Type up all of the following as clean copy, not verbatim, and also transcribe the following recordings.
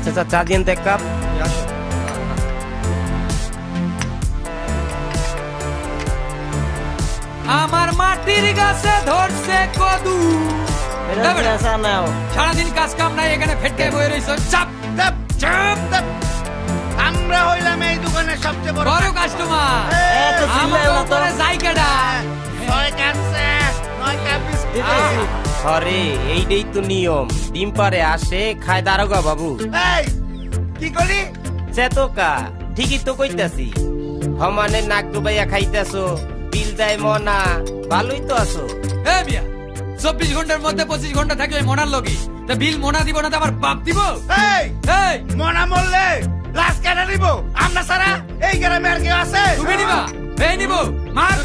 চাচা চা দিন তো এক কাপ। আমার মাটির গাছে ধরছে কদু। সারাদিন কাজ কাম নাই, এখানে ফেটকে বয়ে রয়েছে। চাপ চাপ চাপ চাপ। আমরা হইলাম এই দোকানের সবচেয়ে বড় কাস্টমার। আরে এইটাই তো নিয়ম, ডিম পারে আসে খায় দারোগা বাবু। কি করি চেতকা ঠিকই তো কইতাছি। হমানে নাক ডুবাইয়া খাইতেছো, বিল দেয় মনা, ভালোই তো আছো। 24 ঘন্টার মধ্যে 25 ঘন্টা থাকলে মনার লগি, তা বিল মনা দিব না তো আমার বাপ দিব? মনা মরলে লাশ কেটে নিব আমরা সারা এই গ্রামে আর কেউ আছে? তুমি নিবা? এই নিব মার।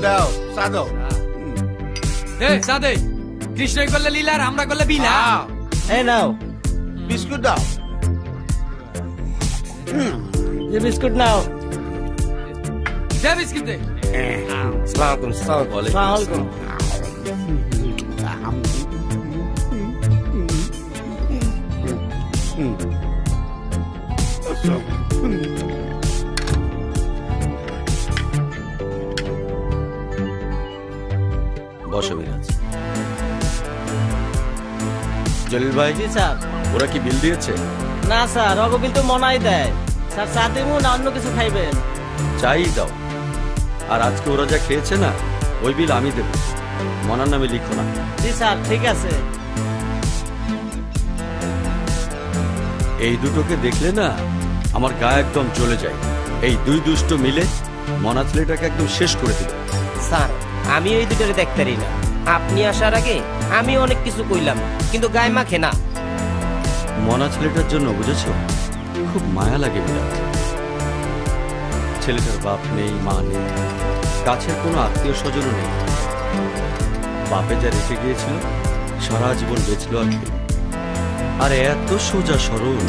দাও সাদো সাদে। কৃষ্ণই করলে লীলা আর আমরা করলে বিলা। এই নাও বিস্কুট দাও। বিস্কুট নাও। দে বিস্কুট দে। আসসালামু আলাইকুম। বসো মিরাজ। জলিল ভাই। জি স্যার। ওরা কি বিল দিয়েছে? না স্যার, ওগো বিল তো মনাই দেয়। স্যার চা দেবো না অন্য কিছু খাইবেন? চাই দাও। আর আজকে ওরা যা খেয়েছে না, ওই বিল আমি দেব, মনার নামে লিখো না। জি স্যার ঠিক আছে। এই দুটোকে দেখলে না আমার গায়ে একদম জ্বলে যায়। এই দুই দুষ্ট মিলে মনা ছেলেটাকে একদম শেষ করে দিল। স্যার আমি এই দুটোরে দেখতারি না। আপনি আসার আগে আমি অনেক কিছু কইলাম, কিন্তু গায়ে মাখে না। মনা ছেলেটার জন্য বুঝেছো, খুব মায়া লাগে বিরাট। ছেলেটার বাপ নেই, মা নেই, কাছের কোনো আত্মীয় স্বজনও নেই। বাপে যা রেখে গিয়েছিল সারা জীবন বেঁচল আর কি। আর এত সোজা সরল,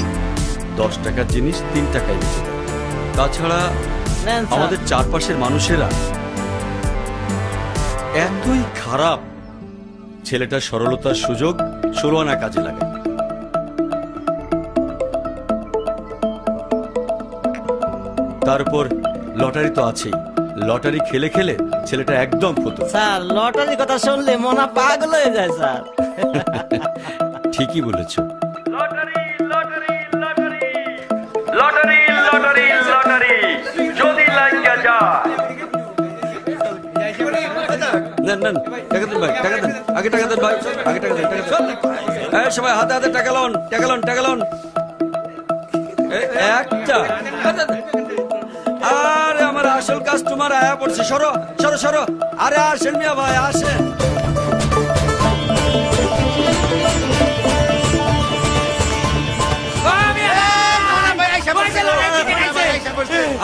10 টাকার জিনিস 3 টাকায় বেঁচে দেয়। তাছাড়া আমাদের চারপাশের মানুষেরা এতই খারাপ, ছেলেটার সরলতার সুযোগ 16 আনা কাজে লাগে। তারপর লটারি তো আছেই, লটারি খেলে খেলে ছেলেটা একদম ফতুর। স্যার লটারির কথা শুনলে মনা পাগল হয়ে যায় স্যার। ঠিকই বলেছো। Lottery lottery lottery lottery lottery lottery যদি লাগা যায়। নেন নেন টাকা দেন ভাই, টাকা দেন, আগে টাকা দেন ভাই, আগে টাকা দেন, টাকা দেন। এই সবাই হাতে হাতে টাকা লন, টাকা লন, টাকা লন। একটা। আরে আমার আসল কাস্টমার আয়া পড়ছে, সরো সরো সরো। আরে আসেন মিয়া ভাই, আসেন।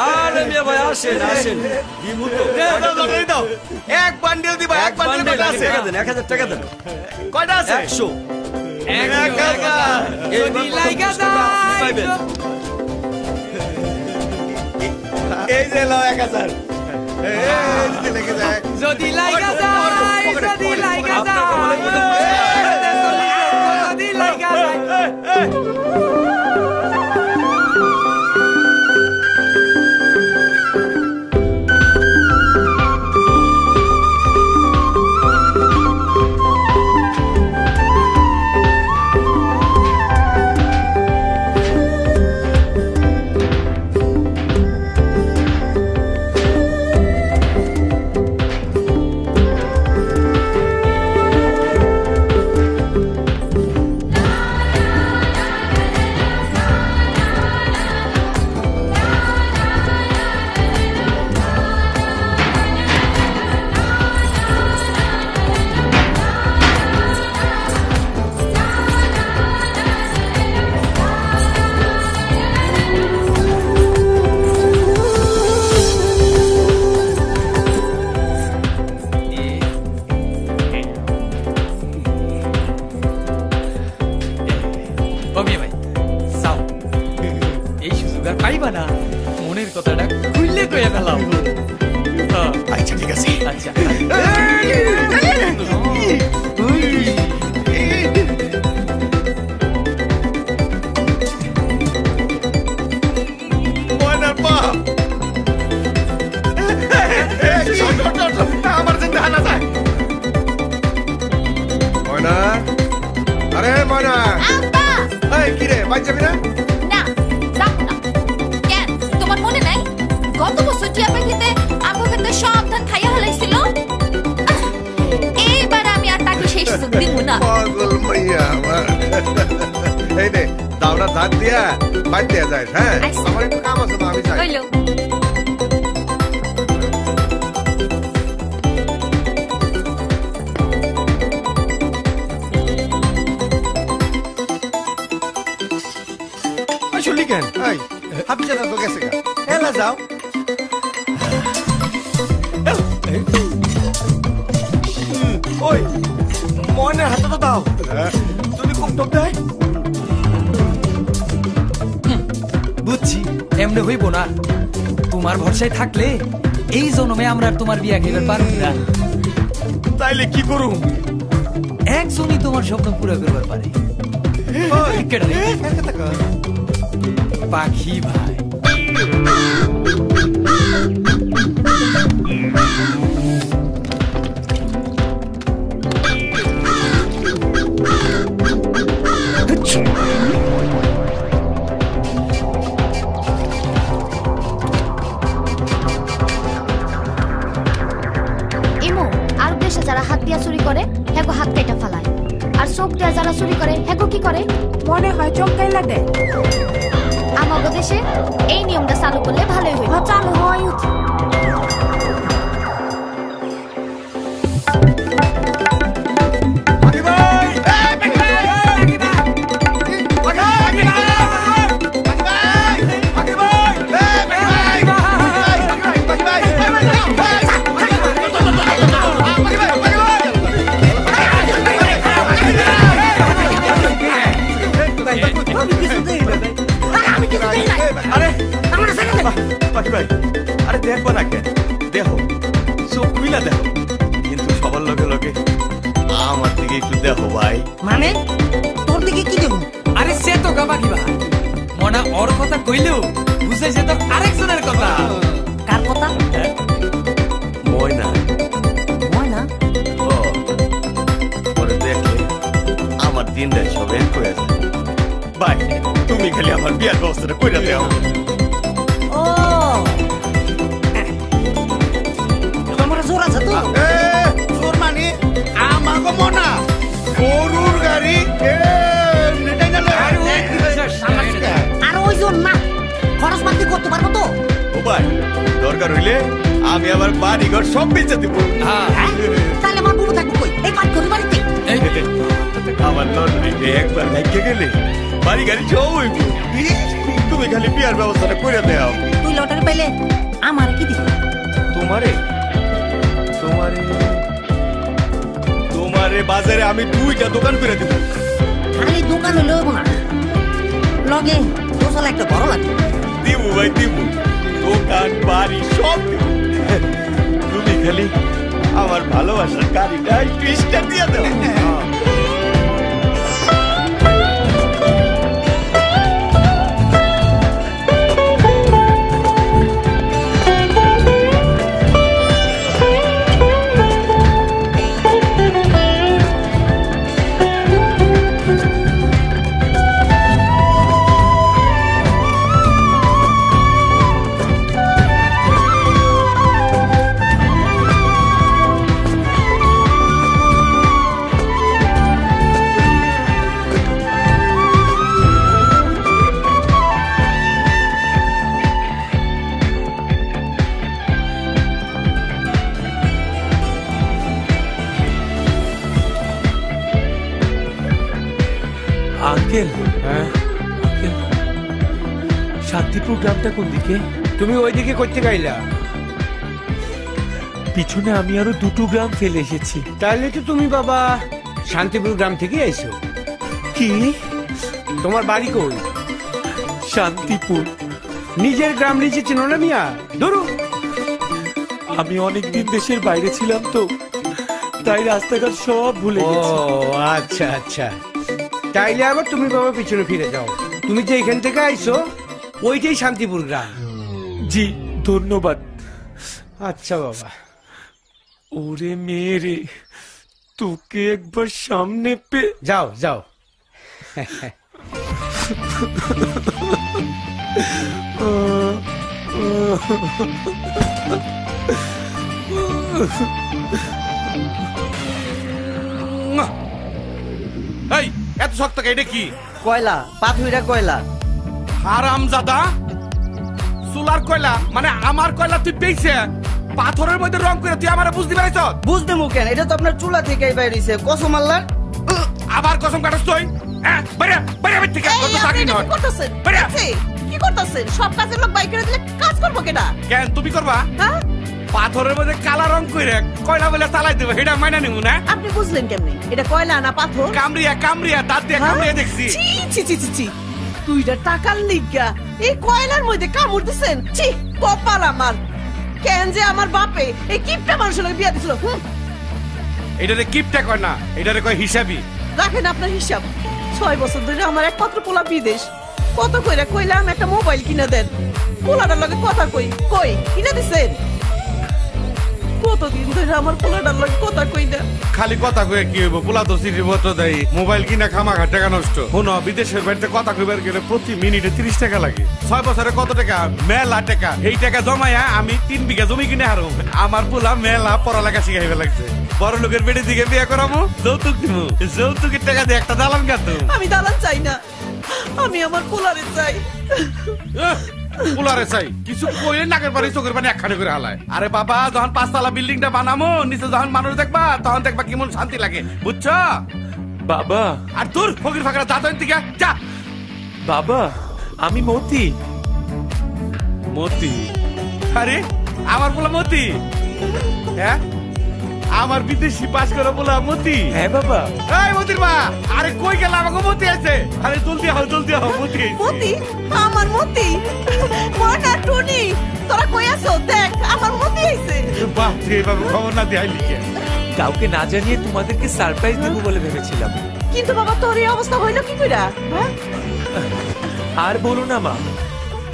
আরে মিয়া ভাই আসেন আসেন। এক বান্ডেল দিবা, এক বান্ডেল আছে। টাকা দেন, 1000 টাকা দেন। কয়টা আছে? 100। এই যে লো 1000। যদি লাইগা যায়, যদি লাইগা যায়, যদি লাইগা যায়। আরে ময়না এই কি রে বাইক যাবি না? না যাব না। কেন তোমার মনে নাই গত বছর টিয়া পাখিতে আমগো খেতে সব ধান খাইয়া হলাইছিল? এইবার আমি আর তাকে শেষ সুখ দিব না। পাগল মাইয়া আমার। এই নে দাওড়া ধান দিয়া বাইক দিয়া যায়। হ্যাঁ আমার একটু কাম আছে, আমি যাই। হইলো আসলে কেন এই হাবি জানা তো গেছে গা এলা যাও। ওই ময়নার হাতে তো দাও যদি খুব টোপ দেয়। বুঝছি এমনি হইব না। তোমার ভরসায় থাকলে এই জন্মে আমরা আর তোমার বিয়া খেতে পারবো না। তাইলে কি করুম? একজনই তোমার স্বপ্ন পুরো করবার পারে। কেডা রে? পাখি ভাই। ইমো আর দেশে যারা হাত দিয়া চুরি করে হেগো হাত কেটে ফেলায়, আর চোখ দিয়া যারা চুরি করে হেগো কি করে? মনে হয় চোখ গাইলা দেয়। আমাগো দেশে এই নিয়মটা চালু করলে ভালোই হইব। চালু হয় উচিত। আরে দেখবো না কেন, দেখো চোখ মিলা দেখো, কিন্তু সবার লগে লগে আমার দিকে একটু দেখো ভাই। মানে তোর দিকে কি দেবো? আরে সে তো গাবা কি ভাই, মনা ওর কথা কইলেও বুঝে সে তো আরেকজনের কথা। কার কথা? ময়না ময়না পরে দেখলে আমার দিনটা সব এক হয়ে যায়। ভাই তুমি খালি আমার বিয়ার ব্যবস্থাটা কইরা দেও। ও তোমার জোর আছে তো? জোর মানে আমাকে মনা গরুর গাড়ি আর ওই জোর না, খরচ পাতি করতে পারবো তো? ও ভাই দরকার হইলে আমি আবার বাড়ি ঘর সব বেঁচে দিব। তাহলে আমার বুবু থাকবো কই? এই পাট করে বাড়িতে। আমার লটারিতে একবার ভাগ্যে গেলে বাড়ি গাড়ি সব হইব। তুমি খালি বিয়ার ব্যবস্থাটা করে দেও। তুই লটারি পাইলে আমার কি দিবি? তোমারে তোমারে তোমারে বাজারে আমি 2টা দোকান করে দিব। খালি দোকান হইলে হইব না, লগে দোসালা একটা বড় লাগবে। দিব ভাই দিব, দোকান বাড়ি সব দিব। তুমি খালি আমার ভালোবাসার গাড়িটা একটু স্টার্ট দিয়ে দাও। আঙ্কেল, হ্যাঁ আঙ্কেল, শান্তিপুর গ্রামটা কোন দিকে? তুমি ওইদিকে করতে গাইলা? পিছনে আমি আরো 2টো গ্রাম ফেলে এসেছি। তাহলে তো তুমি বাবা শান্তিপুর গ্রাম থেকে আইছো। কি? তোমার বাড়ি কই? শান্তিপুর। নিজের গ্রাম নিজে চিনো না মিয়া? ধরো, আমি অনেকদিন দেশের বাইরে ছিলাম তো, তাই রাস্তাঘাট সব ভুলে গেছি। ও আচ্ছা আচ্ছা, তাইলে আবার তুমি বাবা পিছনে ফিরে যাও। তুমি যে এখান থেকে আইছো ওইটাই শান্তিপুর গ্রাম। জি ধন্যবাদ। আচ্ছা বাবা। ওরে মেয়ে রে, তোকে একবার সামনে পে। যাও যাও, এই এত শক্ত এটা কি? কয়লা, পাথুইরা কয়লা। হারামজাদা, সোলার কয়লা মানে আমার কয়লা তুই পেয়েছে পাথরের মধ্যে রং করে তুই আমারে বুঝতে পারিস? বুঝতে মুখেন, এটা তো আপনার চুলা থেকেই বাইরেছে। কসম আল্লাহর। আবার কসম কাটছ তুই? কি করতেছেন? সব কাজের লোক বাইক করে দিলে কাজ করবো কেনা? কেন তুমি করবা? পাথরের মধ্যে কালা রং করে কয়লা বলে চালাই দেবো, এটা মাইনা নিব না? আপনি বুঝলেন কেমনি এটা কয়লা না পাথর? কামড়িয়া কামড়িয়া দাঁত দিয়ে কামড়িয়া দেখছি। দুইটা টাকার লিগা এই কয়লার মধ্যে কামড় দিছেন? ছি, কপাল আমার। কেন যে আমার বাপে এই কিপটা মানুষের বিয়া দিছিল। এটারে কিপটা কয় না, এটারে কয় হিসাবই। রাখেন আপনার হিসাব। 6 বছর ধরে আমার একমাত্র পোলা বিদেশ। কত কইরা কইলাম একটা মোবাইল কিনে দেন, পোলাটার লগে কথা কই কই কিনে দিছেন? কতদিন ধরে আমার পোলাটার লগে কথা কই না। খালি কথা কয়ে কি হইব? পোলা তো চিঠি পত্র দেয়, মোবাইল কিনা খামাখা টাকা নষ্ট। শোনো, বিদেশের বাড়িতে কথা কইবার গেলে প্রতি মিনিটে 30 টাকা লাগে। 6 বছরে কত টাকা? মেলা টাকা। এই টাকা জমায়া আমি 3 বিঘা জমি কিনে হারো। আমার পোলা মেলা পড়ালেখা শিখাইবে লাগছে। বড় লোকের বেড়ে দিকে বিয়ে করাবো, যৌতুক দিব। যৌতুকের টাকা দিয়ে একটা দালান কাটতো। আমি দালান চাই না, আমি আমার পোলারে চাই। পোলারে চাই কিছু কইলে নাকের পানি চোখের পানি একখানে করে হালায়। আরে বাবা, যখন 5 তলা বিল্ডিংটা বানামো, নিচে যখন মানুষ দেখবা তখন দেখবা কেমন শান্তি লাগে, বুঝছো বাবা? আর তোর ফকির ফাঁকরা দাঁতন থেকে যা। বাবা, আমি মতি। মতি? আরে আমার পোলা মতি? হ্যাঁ, আমার বিদেশি পাস করা পোলা মতি? হ্যাঁ বাবা। এই মতির মা, আরে কই গেল? আমাকে মতি আছে। আরে জলদি আও, জলদি আও। মতি, মতি, আমার মতি। মনা টুনি, তোরা কই আছো? দেখ আমার মতি আইছে। বাপ রে বাবা, খবর না দিয়ে আইলি কে? কাউকে না জানিয়ে তোমাদেরকে সারপ্রাইজ দেবো বলে ভেবেছিলাম। কিন্তু বাবা, তোর এই অবস্থা হইলো কি কইরা? আর বলো না মা,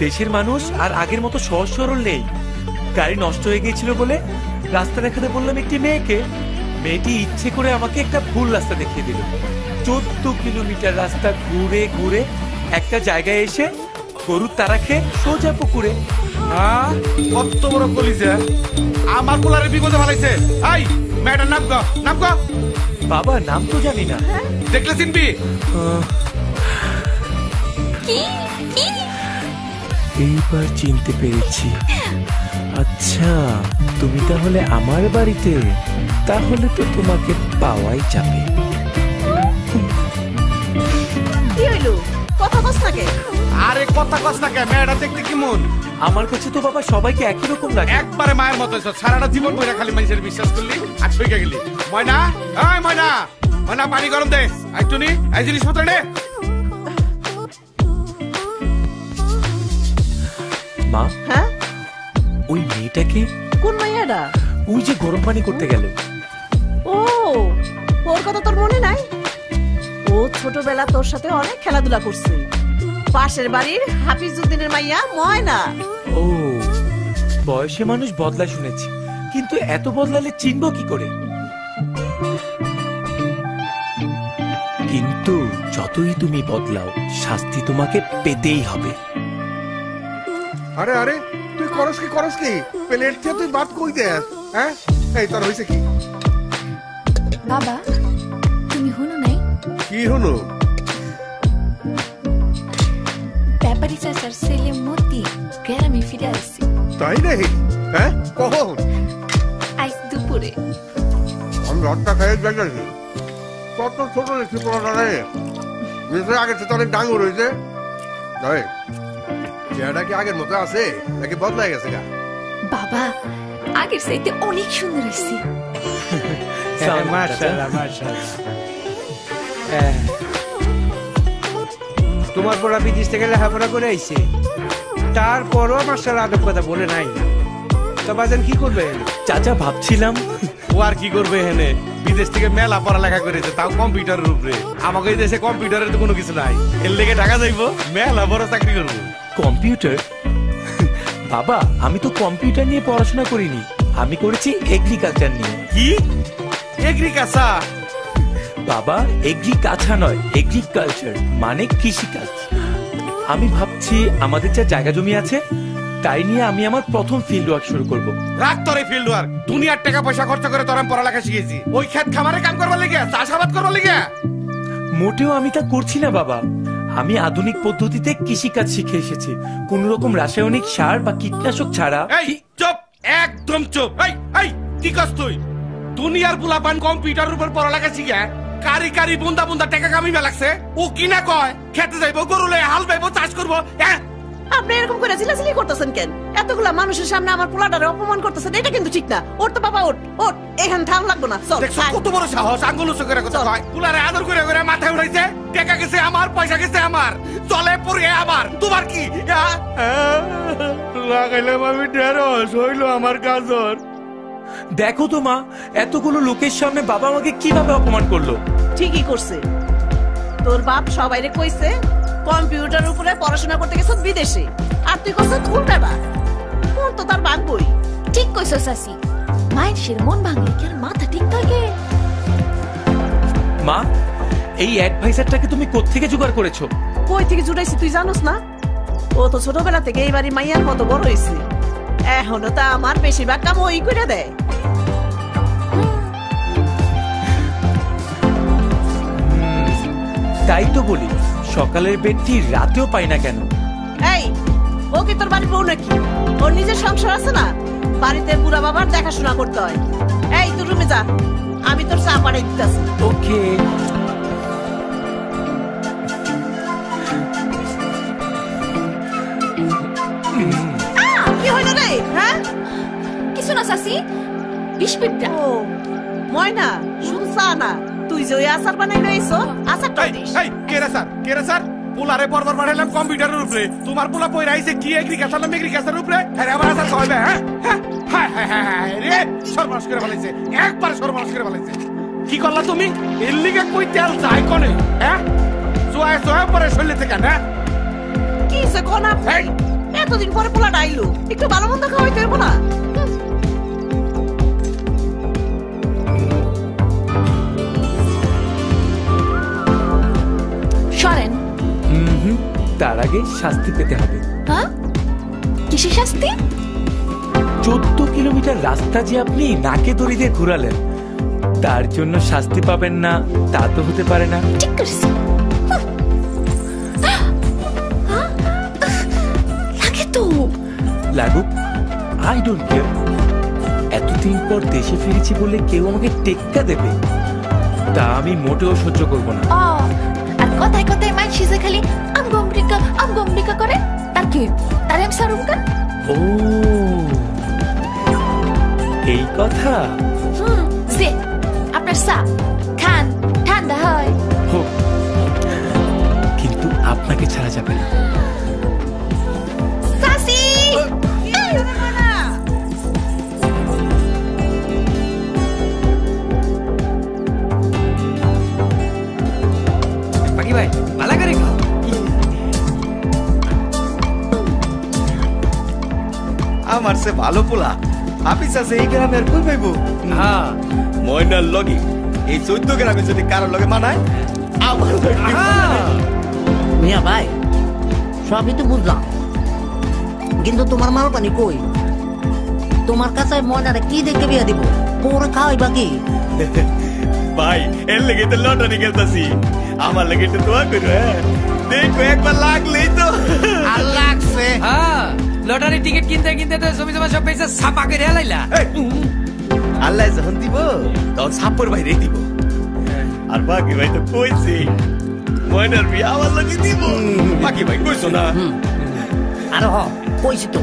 দেশের মানুষ আর আগের মতো সহজ সরল নেই। গাড়ি নষ্ট হয়ে গিয়েছিল বলে রাস্তা দেখাতে বললাম একটি মেয়েকে। মেয়েটি ইচ্ছে করে আমাকে একটা ভুল রাস্তা দেখিয়ে দিল। 14 কিলোমিটার রাস্তা ঘুরে ঘুরে একটা জায়গায় এসে গরুর তারা খেয়ে সোজা পুকুরে। কত বড় কলিজা! আমার পোলারে বিপদে ফেলাইছে। এই মেয়েটার নাম গো, নাম গো। বাবা, নাম তো জানি না। দেখলে চিনবি? এইবার চিনতে পেরেছি। আচ্ছা, তুমি তাহলে আমার বাড়িতে? তাহলে তো তোমাকে পাওয়াই যাবে। কি হইলো? কথা কস না কে? আরে কথা কস না কে? মেয়েটা দেখতে কেমন? আমার কাছে তো বাবা সবাইকে একই রকম লাগে। একবারে মায়ের মতো। সারাটা জীবন বইরা খালি মানুষের বিশ্বাস করলি আর শুয়ে গেলি। ময়না, এই ময়না, ময়না পানি গরম দে। একটু নি, এই জিনিসপত্র নে। মা, হ্যাঁ, ওই মেয়েটাকে? কোন মাইয়াটা? ওই যে গরম পানি করতে গেল। ও, ওর কথা তোর মনে নাই? ও ছোটবেলা তোর সাথে অনেক খেলাধুলা করছে। পাশের বাড়ির হাফিজউদ্দিনের মাইয়া ময়না। ও, বয়সে মানুষ বদলায় শুনেছি, কিন্তু এত বদলালে চিনব কি করে? কিন্তু যতই তুমি বদলাও, শাস্তি তোমাকে পেতেই হবে। আরে আরে, তুই করস কি? প্লেট থেকে তুই ভাত কই দেস? হ্যাঁ, এই তোর হইছে কি? বাবা, তুমি হুনো নাই? কি হলো? ব্যাপারী চাচার ছেলে মতি গ্রামে ফিরে আসছে। তাই নাকি? হ্যাঁ, কখন? আজ দুপুরে। আমি রটটা খাই দেখেছি। কত ছোট দেখছি পড়াটা রে। আগে তো অনেক ডাঙর হয়েছে। চেহারাটা কি আগের মতো আছে নাকি বদলাই গেছে? গা বাবা, আগের চাইতে অনেক সুন্দর হয়েছে। মাশাআল্লাহ, মাশাআল্লাহ। তোমার পড়া বিদেশ থেকে লেখাপড়া করে আইছে, তারপরও মাশাআল্লাহ আদব কথা বলে নাই। তো বাজান কি করবে? চাচা, ভাবছিলাম ও আর কি করবে হেনে? বিদেশ থেকে মেলা পড়ালেখা করেছে, তাও কম্পিউটারের উপরে। আমাকে এই দেশে কম্পিউটারের তো কোনো কিছু নাই। এর লেগে ঢাকা যাইবো, মেলা বড় চাকরি করবো। কম্পিউটার? বাবা, আমি তো কম্পিউটার নিয়ে পড়াশোনা করিনি, আমি করেছি এগ্রিকালচার নিয়ে। কি এগ্রিকালচার? বাবা এগ্রিকালচার নয়, এগ্রিকালচার মানে কৃষিকাজ। আমি ভাবছি আমাদের যা জায়গা জমি আছে তাই নিয়ে আমি আমার প্রথম ফিল্ড ওয়ার্ক শুরু করব। রাখ তোর এই ফিল্ড ওয়ার্ক, দুনিয়ার টাকা পয়সা খরচ করে তোর আমি পড়ালেখা শিখেছি। ওই ক্ষেত খামারে কাম করবার লেগে, চাষাবাদ করবার লেগে? মোটেও আমি তা করছি না বাবা। আমি আধুনিক পদ্ধতিতে কৃষিকাজ শিখে এসেছি, কোন রকম রাসায়নিক সার বা কীটনাশক ছাড়া। এই চুপ, একদম চুপ। এই কি কাজ তুই? দুনিয়ার পোলাপান কম্পিউটারের উপর পড়ালেখা শিখে কারি কারি বুন্দা বুন্দা টাকা কামিবা লাগছে। ও কি না কয় খেতে যাইবো, গরু লয়ে হাল বাইবো, চাষ করবো। আপনি এরকম করে চিল্লাচিল্লি করতেছেন কেন? এতগুলা মানুষের সামনে আমার পোলাটারে অপমান করতেছেন, এটা কিন্তু ঠিক না। ওর তো বাবা, ওঠ ওঠ, এখানে থাম লাগবো না। চল, দেখছো কত বড় সাহস, আঙ্গুল উঁচু করে কথা কয়। পুলারে আদর করে করে মাথায় উঠাইছে, টাকা গেছে আমার, পয়সা গেছে আমার, চলে পড়ে আমার। তোমার কি লাগাইলাম আমি ঢেঁড়স, হইলো আমার গাজর। দেখো তো মা, এতগুলো লোকের সামনে বাবা আমাকে কিভাবে অপমান করলো। ঠিকই করছে, তোর বাপ সবাইরে কইছে কম্পিউটার উপরে পড়াশোনা করতে গেছ বিদেশে, আর তুই কইছ উল্টাটা। কোন তো তার ভাঙবই। ঠিক কইছ চাচি, মায়ের মন ভাঙলে কি আর মাথা ঠিক থাকে? মা, এই অ্যাডভাইসারটাকে তুমি কোত্থেকে জোগাড় করেছো? কই থেকে জুটাইছি তুই জানোস না? ও তো ছোটবেলা থেকে এই বাড়ি মাইয়ার মতো বড় হয়েছে, এখনো তা আমার বেশিরভাগ কাম ওই করে দেয়। তাই তো বলি, সকালের বেডটি রাতেও পাই না কেন? এই, ও কি তোর বাড়ির বউ নাকি? ওর নিজের সংসার আছে না, বাড়িতে বুড়া বাবার দেখাশোনা করতে হয়। এই তুই রুমে যা, আমি তোর চা পাঠিয়ে দিতেছি। ওকে। কি হইল রে? হ্যাঁ, কিছু না চাচি, বিস্পিটটা। ও ময়না, শুধু চা না, তুই যে ওই আচার বানাই রয়েছ, আচারটা দিস। কেরা স্যার পোলারে পরবার পাঠাইলাম কম্পিউটারের উপরে, তোমার পোলা পয়রা আইছে কি এগ্রিকালচার না এগ্রিকালচারের উপরে। আরে আমার আচার খাওয়াবে? হ্যাঁ রে, সর্বনাশ করে ফেলাইছে, একবার সর্বনাশ করে ফেলাইছে। কি করলা তুমি? এর লিগে কই তেল যায় কোনে? হ্যাঁ, সোয়া পরে শরীরে থেকে না কি সে কোন আপনি? এতদিন পরে পোলা ডাইলো, একটু ভালো মন্দ খাওয়াইতে হইব না? সরেন। তার আগে শাস্তি পেতে হবে। হ্যাঁ, কিসের শাস্তি? 14 কিলোমিটার রাস্তা যে আপনি নাকে দড়ি দিয়ে ঘুরালেন, তার জন্য শাস্তি পাবেন না তা তো হতে পারে না। ঠিক করেছি। লাগে তো লাগুক, আই ডোন্ট কেয়ার। এতদিন পর দেশে ফিরেছি বলে কেউ আমাকে টেক্কা দেবে, তা আমি মোটেও সহ্য করব না। আর কথায় কথায় মাইন সিজে খালি আমগমরিকা করে, তার কি তার আমি সারুম কেন? ও এই কথা। যে আপনার চা খান, ঠান্ডা হয়। হোক, কিন্তু আপনাকে ছাড়া যাবে না। সাসি বাকি ভাই ভালো করে খাও। আমার সে ভালো পোলা হাফিজ আছে এই গ্রামে আর কই পাইবো? হ্যাঁ, ময়নার লগে এই 14 গ্রামে যদি কারোর লগে মানায়, আমার লগে মিয়া ভাই, সবই তো বুঝলাম, কিন্তু তোমার মাল পানি কই? তোমার কাছে ময়নারে কি দেখে বিয়া দিব? পরে খাওয়াইবা কি? ভাই এর লেগে তো লটারি খেলতাছি, আমার লেগে তো দোয়া করো। দেখো একবার লাগলেই তো। আর লাগছে। হ্যাঁ, লটারি টিকিট কিনতে কিনতে তো জমি জমা সব পয়সা ছাপা করে হেলাইলা। আল্লাহ যখন দিব তখন সাপর বাইরে দিব। আর বাকি ভাই তো কইছি ময়নার বিয়া আমার লগে দিব। বাকি ভাই কইছো না? আরে কইছি তো,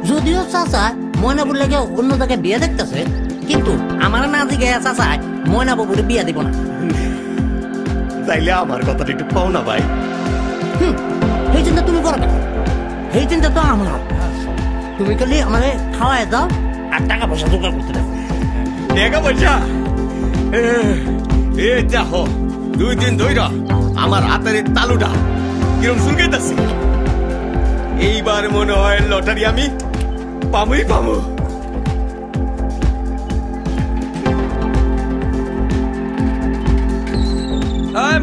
যদিও চাচা ময়না বললে অন্য জায়গায় বিয়ে দেখতেছে, কিন্তু আমার না দিকে চাচা ময়না বাবুরে বিয়া দিব না। তাইলে আমার কথাটা একটু পাও না ভাই। সেই চিন্তা তুমি করো কেন? সেই চিন্তা তো আমার। তুমি খালি আমাকে খাওয়াই দাও আর টাকা পয়সা জোগাড় করতে দাও। টাকা পয়সা এ যাহ 2 দিন ধইরা আমার হাতের তালুটা কিরম সুলকাইতাছে। এইবার মনে হয় লটারি আমি পামুই পামু।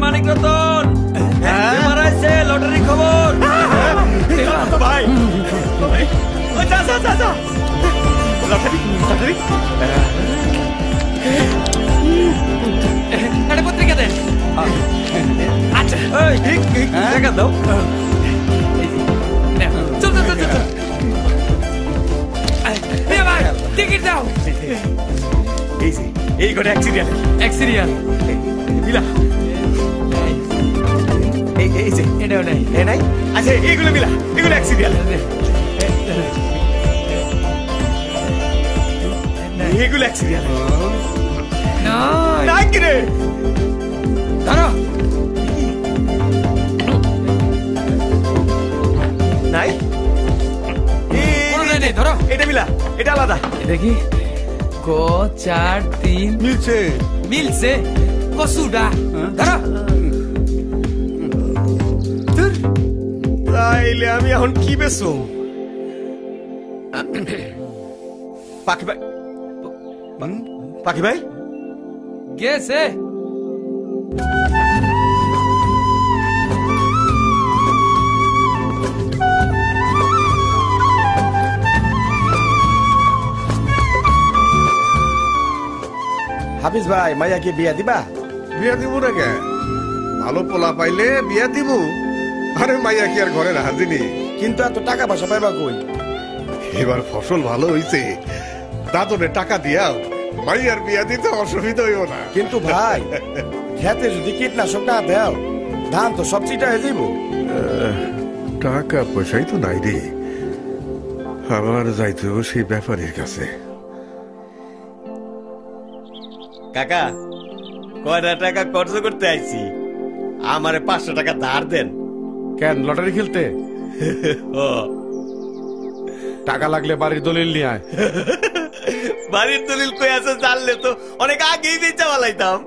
মানিক রতন লটারি খবর ভাই যা যা যা যা লটারি লটারি একটা পত্রিকা দেন। আচ্ছা দেখা দাও। চল চল চল চল ভাই টিকিট দাও। এই ঘরে এক সিরিয়াল এক সিরিয়াল মিলা এই যে এটাও নাই এ নাই আচ্ছা এইগুলো মিলা এগুলো এক সিরিয়াল এগুলো এক সিরিয়াল নাই কি রে ধরো নাই নেই ধরো এটা মিলা এটা আলাদা দেখি ক 4 3 মিলছে মিলছে কসুডা ধরো তাইলে আমি এখন কি বেছো পাখি ভাই পাখি ভাই গেছে হাফিজ ভাই মাইয়াকে বিয়া দিবা? বিয়া দিব না কে ভালো পোলা পাইলে বিয়া দিব। আরে মাইয়া কি আর ঘরে রাজিনি? কিন্তু এত টাকা পয়সা পাইবা কই? এবার ফসল ভালো হইছে দাদনে টাকা দিয়াও মাইয়ার বিয়া দিতে অসুবিধা হইব না। কিন্তু ভাই খেতে যদি কীটনাশক না দেও ধান তো সব চিটা হয়ে যাইব। টাকা পয়সাই তো নাই রে, আমার যাইতে হবে সেই ব্যাপারীর কাছে। কাকা কয়টা টাকা খরচ করতে আইছি, আমারে 500 টাকা ধার দেন। কেন লটারি খেলতে? টাকা লাগলে বাড়ির দলিল নিয়ে আয়। বাড়ির দলিল কই আছে জানলে তো অনেক আগেই বেচা বালাইতাম।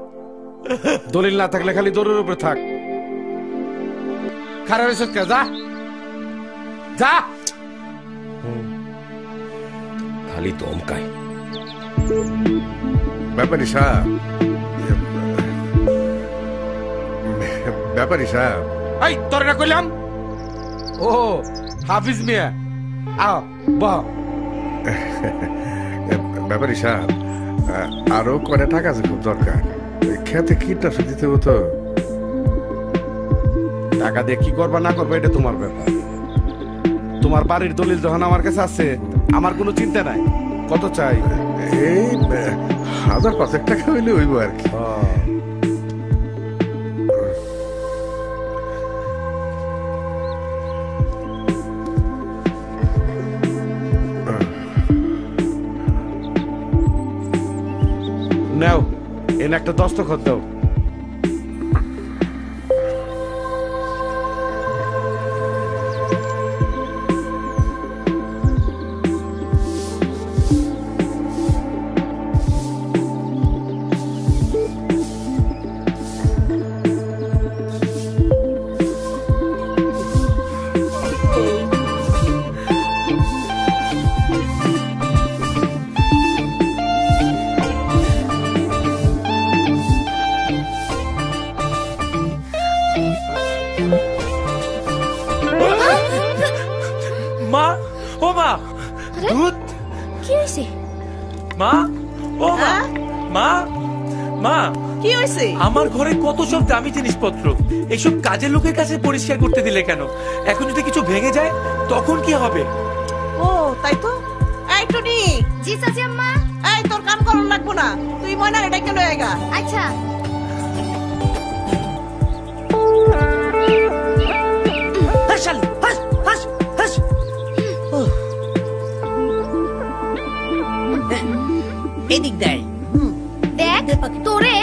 দলিল না থাকলে খালি দৌড়ের উপরে থাক। খারাপ হয়েছে যা যা, খালি দমকায়। ব্যাপারী সাহেব, ব্যাপারী সাহেব, এই তোর না কইলাম। ও হাফিজ মিয়া, আও বাহ। ব্যাপারী সাহেব, আরো কয়টা টাকা আছে খুব দরকার। খেতে কীটনাশক দিতে হতো। টাকা দিয়ে কি করবা না করবা এটা তোমার ব্যাপার। তোমার বাড়ির দলিল যখন আমার কাছে আছে আমার কোনো চিন্তা নাই। কত চাই? এই 1000-500 টাকা হইলে হইব আর কি। নাও এনে একটা দস্তখত দাও। মা, ও মা, দুধ কি হইছে? মা, ও মা, মা, মা, কি হইছে? আমার ঘরে কত সব দামি জিনিসপত্র, এইসব কাজের লোকের কাছে পরিষ্কার করতে দিলে কেন? এখন যদি কিছু ভেঙে যায় তখন কি হবে? ও তাই তো। এই টুনি। জি চাচি আম্মা। এই তোর কাম করন লাগবো না, তুই ময়না এটা কেন আইগা। আচ্ছা। হাসাল হাস হাস হাস। এদিক দেয় দেখ তোরে।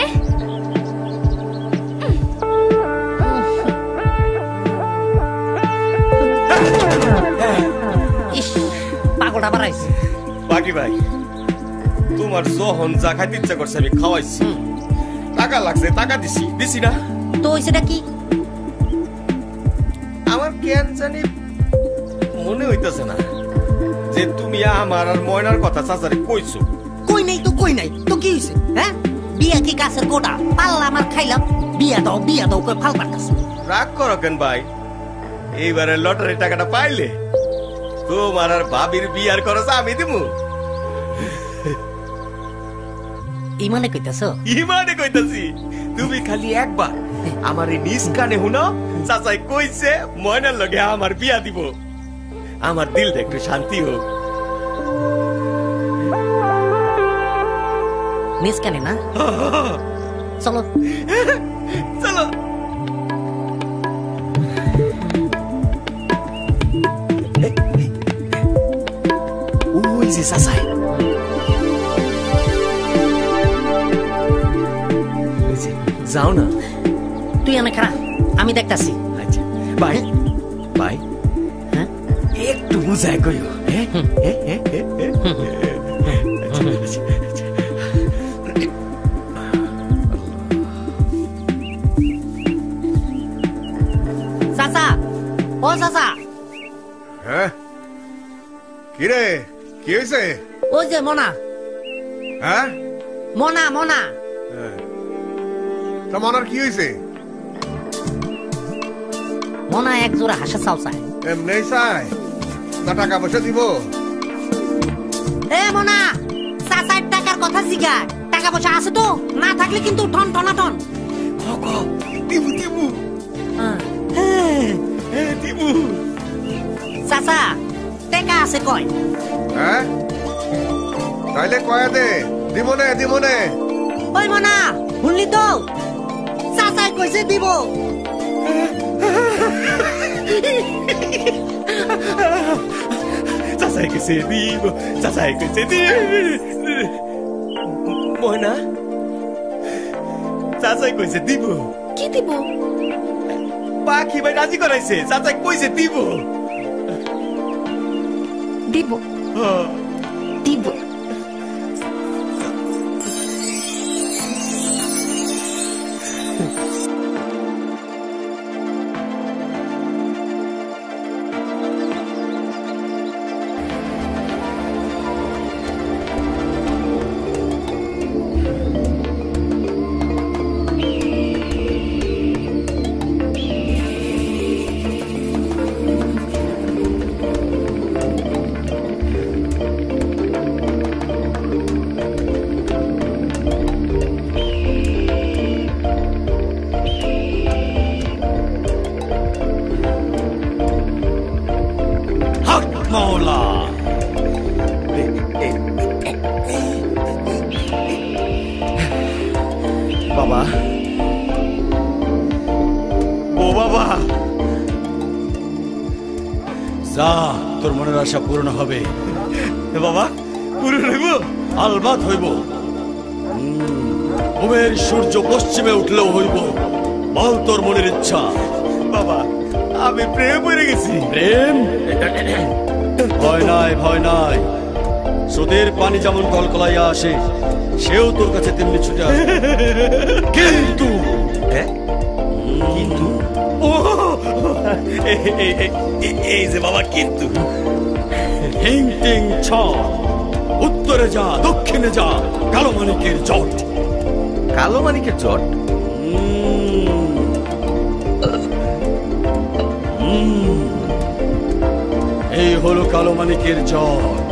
ইস, পাগলটা বাড়াইছে। বাকি ভাই, তোমার যখন যা খাইতে ইচ্ছা করছে আমি খাওয়াইছি। টাকা লাগছে, টাকা দিছি না। তো সেটা কি? আমার কেন জানি মনে হইতেছে না যে তুমি আমার আর ময়নার কথা চাচারে কইছো। কই নাই তো কই নাই তো কি হইছে? হ্যাঁ বিয়া কি কাছের গোটা পাল্লা আমার খাইলাম বিয়া দাও করে ফাল পাঠাস রাগ করো কেন ভাই? এইবারে লটারির টাকাটা পাইলে তোমার আর ভাবির বিয়ার খরচ আমি দিমু। ইমানে কইতাছ? ইমানে কইতাছি। তুমি খালি একবার আমার এই নিজ কানে শুনো, চাচাই কইছে ময়নার লগে আমার বিয়া দিব। আমার দিলটা একটু শান্তি হোক। নিজ কানে না? চলো চলো। ওই যে চাচাই যাও না, তুই এনে খারা, আমি দেখতাছি। আচ্ছা বাই বাই। হ্যাঁ একটু বুঝায় কইও। চাচা, ও চাচা। হ্যাঁ কি রে, কি হয়েছে? ওই যে মনা। হ্যাঁ মনা মনা। তা মনার কি হয়েছে? মনা এক জোড়া হাসা চাও চায়। এমনি চাই তা টাকা পয়সা দিব? এ মনা, চাচার টাকার কথা জিগায়। টাকা পয়সা আছে তো? না থাকলে কিন্তু ঠন ঠনাঠন। দিবু দিবু দিবু। চাচা টাকা আছে কয়? হ্যাঁ তাইলে কয়া দে, দিব নে দিব নে। ওই মনা শুনলি তো, চাচাই কইছে দিব। চাচাই কইছে দিব, চাচাই কইছে দিব। ময়না, চাচাই কইছে দিব। কি দিব? পাখি ভাই রাজি করাইছে, চাচাই কইছে দিব। দিব দিব। বাবা, ও বাবা, যা, তোর মনের আশা পূর্ণ হবে। বাবা পূরণ হইব? আলবাত হইব। ঘুমের সূর্য পশ্চিমে উঠলেও হইব। বল তোর মনের ইচ্ছা। বাবা আমি প্রেমে পড়ে গেছি। প্রেম? ভয় নাই ভয় নাই। স্রোতের পানি যেমন কলকলাইয়া আসে, সেও তোর কাছে তেমনি ছুটে আসে। কিন্তু কিন্তু এই যে বাবা কিন্তু হিং টিং ছ, উত্তরে যা দক্ষিণে যা, কালো মানিকের জট। কালো মানিকের জট? এই হলো কালো মানিকের জট।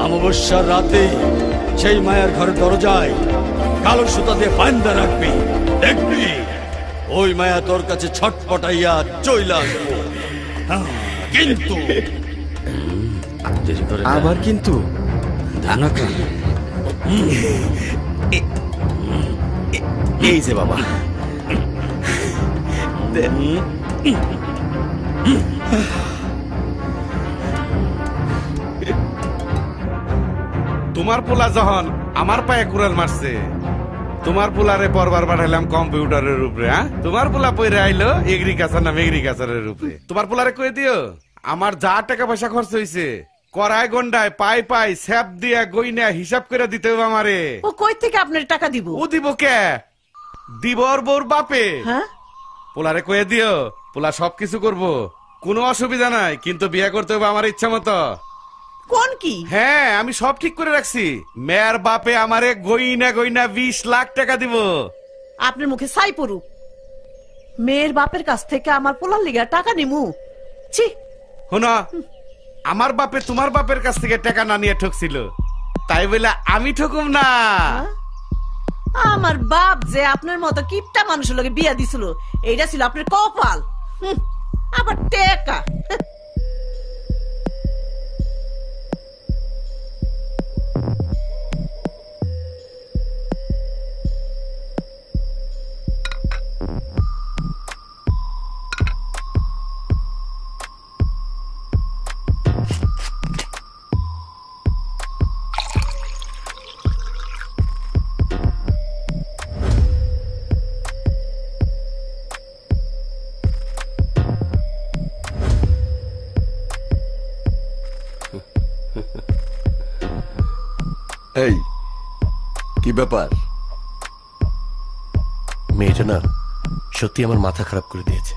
অমাবস্যার রাতে সেই মায়ের ঘরের দরজায় কালো সুতা দিয়ে বান্ধা রাখবি, দেখবি ওই মায়া তোর কাছে ছটপটাইয়া চইলা আসবো। কিন্তু আবার কিন্তু এই যে বাবা, তোমার পোলা যখন আমার পায়ে কুড়াল মারছে, তোমার পোলারে পরবার পাঠাইলাম কম্পিউটারের উপরে। হ্যাঁ, তোমার পোলা পয়রে আইলো এগ্রিকালচার নাম এগ্রিকালচারের উপরে। তোমার পোলারে কয়ে দিও আমার যা টাকা পয়সা খরচ হয়েছে কড়ায় গন্ডায় পাই পাই স্যাপ দিয়া গইনা হিসাব করে দিতে হবে আমারে। ও কই থেকে আপনার টাকা দিব? ও দিব কে? দিব ওর বউর বাপে। হ্যাঁ, পোলারে কয়ে দিও পোলা সবকিছু করবো, কোনো অসুবিধা নাই, কিন্তু বিয়ে করতে হবে আমার ইচ্ছা মতো। কোন কি? হ্যাঁ আমি সব ঠিক করে রাখছি। মেয়ের বাপে আমারে গইনা গইনা 20 লাখ টাকা দিব। আপনার মুখে ছাই পড়ুক। মেয়ের বাপের কাছ থেকে আমার পোলার লিগা টাকা নিমু? ছি। শোনো, আমার বাপে তোমার বাপের কাছ থেকে টাকা না নিয়ে ঠকছিল, তাই বলে আমি ঠকুম না। আমার বাপ যে আপনার মতো কিপটা মানুষের লগে বিয়া দিছিল, এইটা ছিল আপনার কপাল। আবার টাকা। এই কি ব্যাপার? মেয়েটা না সত্যি আমার মাথা খারাপ করে দিয়েছে।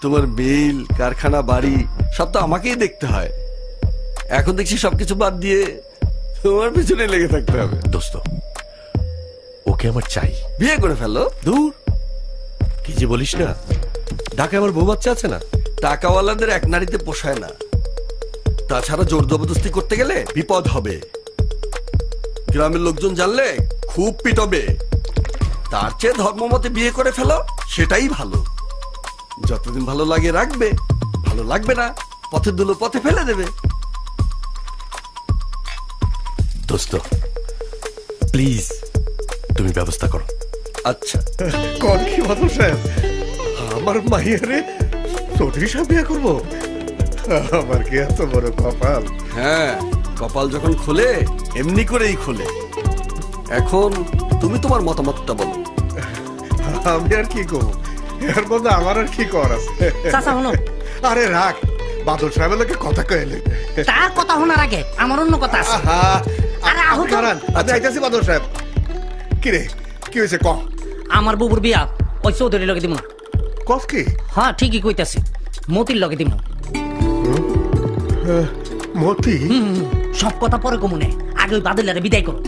তোমার বিল, কারখানা, বাড়ি সব তো আমাকেই দেখতে হয়। এখন দেখছি সবকিছু বাদ দিয়ে তোমার পিছনে লেগে থাকতে হবে। দোস্ত, ওকে আমার চাই। বিয়ে করে ফেলো। দূর, কি যে বলিস না, ঢাকায় আমার বউ বাচ্চা আছে না। টাকাওয়ালাদের এক নারীতে পোষায় না। তাছাড়া জোর জবরদস্তি করতে গেলে বিপদ হবে। গ্রামের লোকজন জানলে খুব পিটবে। তার চেয়ে ধর্মমতে বিয়ে করে ফেলো, সেটাই ভালো। যতদিন ভালো লাগে রাখবে, ভালো লাগবে না পথে দুলো পথে ফেলে দেবে। দোস্ত প্লিজ তুমি ব্যবস্থা করো। আচ্ছা কোন কি বাদল সাহেব, আমার মাইয়ারে চৌধুরী সাহেব বিয়ে করবো? আমার কি এত বড় কপাল। হ্যাঁ, কপাল যখন খোলে এমনি করেই খোলে। এখন তুমি তোমার মতামতটা বলো। আমি আর কি করবো, এর মধ্যে আমার আর কি কর আছে? আরে রাখ, বাদল সাহেবের লোকে কথা কইলে তার কথা শোনার আগে আমার অন্য কথা আছে। আরে আহ কারণ আমি আইতাছি। বাদল সাহেব কি রে, কি হয়েছে ক? আমার বুবুর বিয়া ওই চৌধুরীর লগে দিব না। কস কি? হ্যাঁ ঠিকই কইতাছি, মতির লগে দিব। মতি? সব কথা পরে কমুনে, আগে ওই বাদলের বিদায় করো।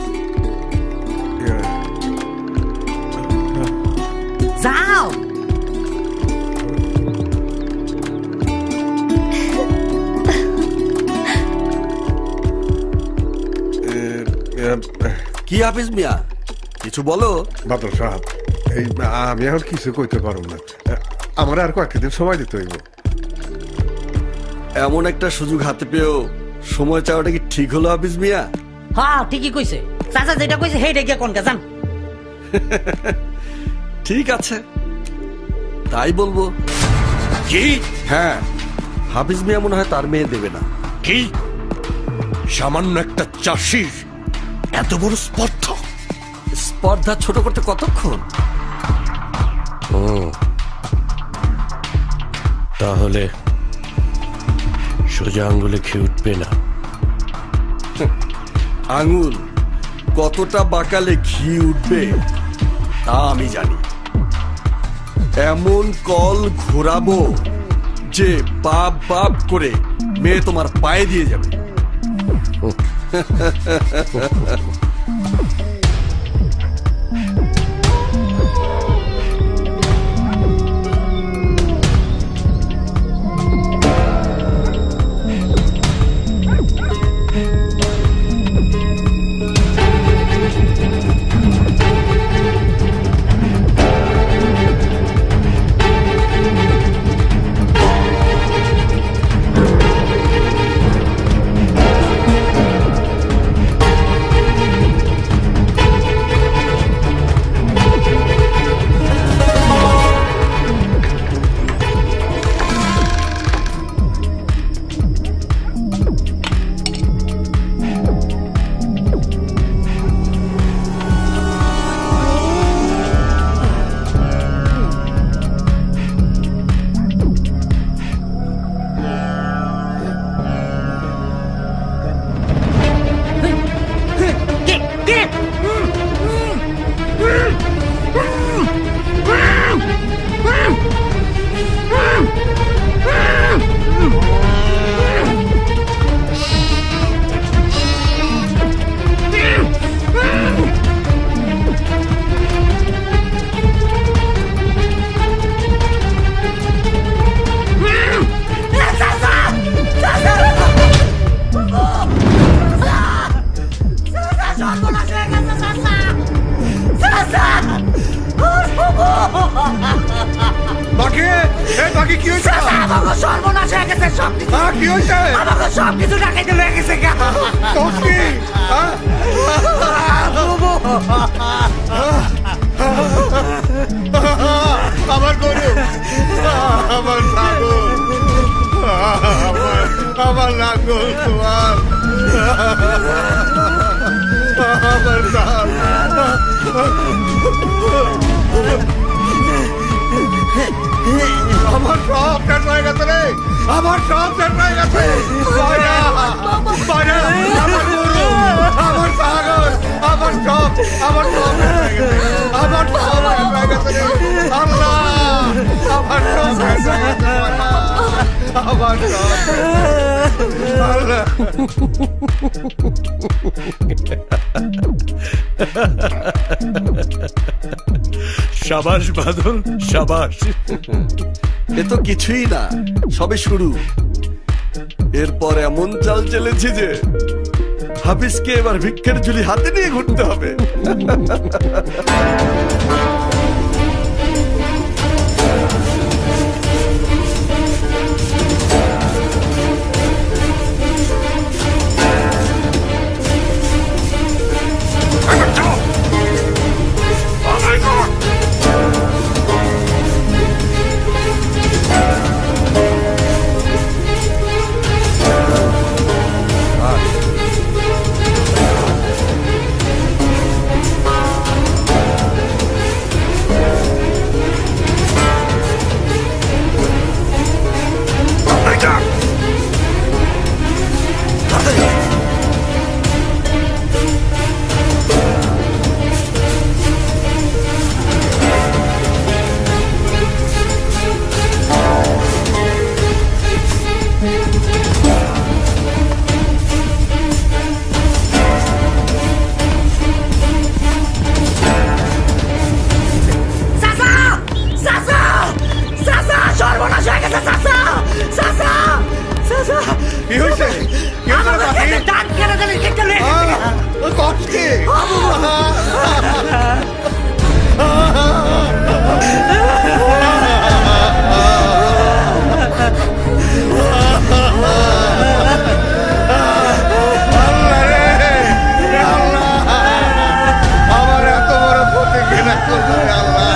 যাও। কি হাফিজ মিয়া, কিছু বলো। বাদল সাহেব, এই আমি এখন কিছু কইতে পারব না। আমার আর কয়েকদিন সময় দিতে হইব। এমন একটা সুযোগ হাতে পেয়েও সময় চাওয়াটা কি ঠিক হলো হাফিজ মিয়া? হ্যাঁ ঠিকই কইছে চাচা, যেটা কইছে সেইটা গিয়া কোনটা জান। ঠিক আছে, তাই বলবো। কি? হ্যাঁ, হাফিজ মিয়া মনে হয় তার মেয়ে দেবে না। কি? সামান্য একটা চাষির এত বড় স্পর্ধা? স্পর্ধা ছোট করতে কতক্ষণ? তাহলে সোজা আঙ্গুলে খেয়ে উঠবে না। আঙুল কতটা বাঁকালে ঘি উঠবে তা আমি জানি। এমন কল ঘোরাবো যে বাপ বাপ করে মেয়ে তোমার পায়ে দিয়ে যাবে। বাকি কি হয়েছে? আমাকে সর্বনাশ হয়ে গেছে সব কিছু। কি হয়েছে? আমাকে সব কিছু ডাকাইতে লয়ে গেছে গা। তোর কি? আমার গরু, আমার ছাগল, আমার নাগল তোমার, আমার ডাল, আমার সব শেষ হয়ে গেছে রে, আমার সব শেষ হয়ে গেছে। আমার গরু, আমার ছাগল, আমার সব শেষ হয়ে গেছে, আমার সব শেষ হয়ে গেছে রে। আল্লাহ, আমার সব শেষ হয়ে গেছে, আমার সব আল্লাহ। সাবাস বাদল, সাবাস। এ তো কিছুই না, সবে শুরু। এরপর এমন চাল চলেছি যে হাফিজকে এবার ভিক্ষের ঝুলি হাতে নিয়ে ঘুরতে হবে। কি হয়েছে? আমার এত বড় ক্ষতি কেনা করবে আল্লাহ।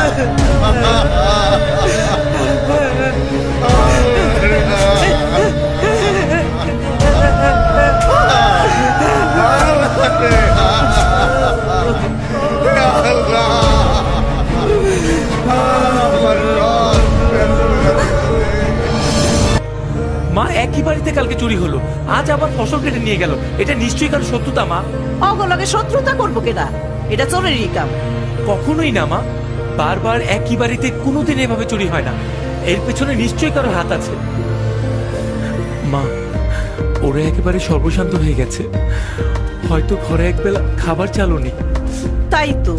মা একই বাড়িতে কালকে চুরি হলো, আজ আবার ফসল কেটে নিয়ে গেল। এটা নিশ্চয়ই কারো শত্রুতা মা। অগলগে শত্রুতা করবো কেনা? এটা চোরেরই কাম। কখনোই না মা, বারবার একই বাড়িতে কোনোদিন এভাবে চুরি হয় না। এর পেছনে নিশ্চয়ই কারো হাত আছে। মা, ওরা একেবারে সর্বশান্ত হয়ে গেছে। হয়তো ঘরে একবেলা খাবার চালও নেই। তাই তো,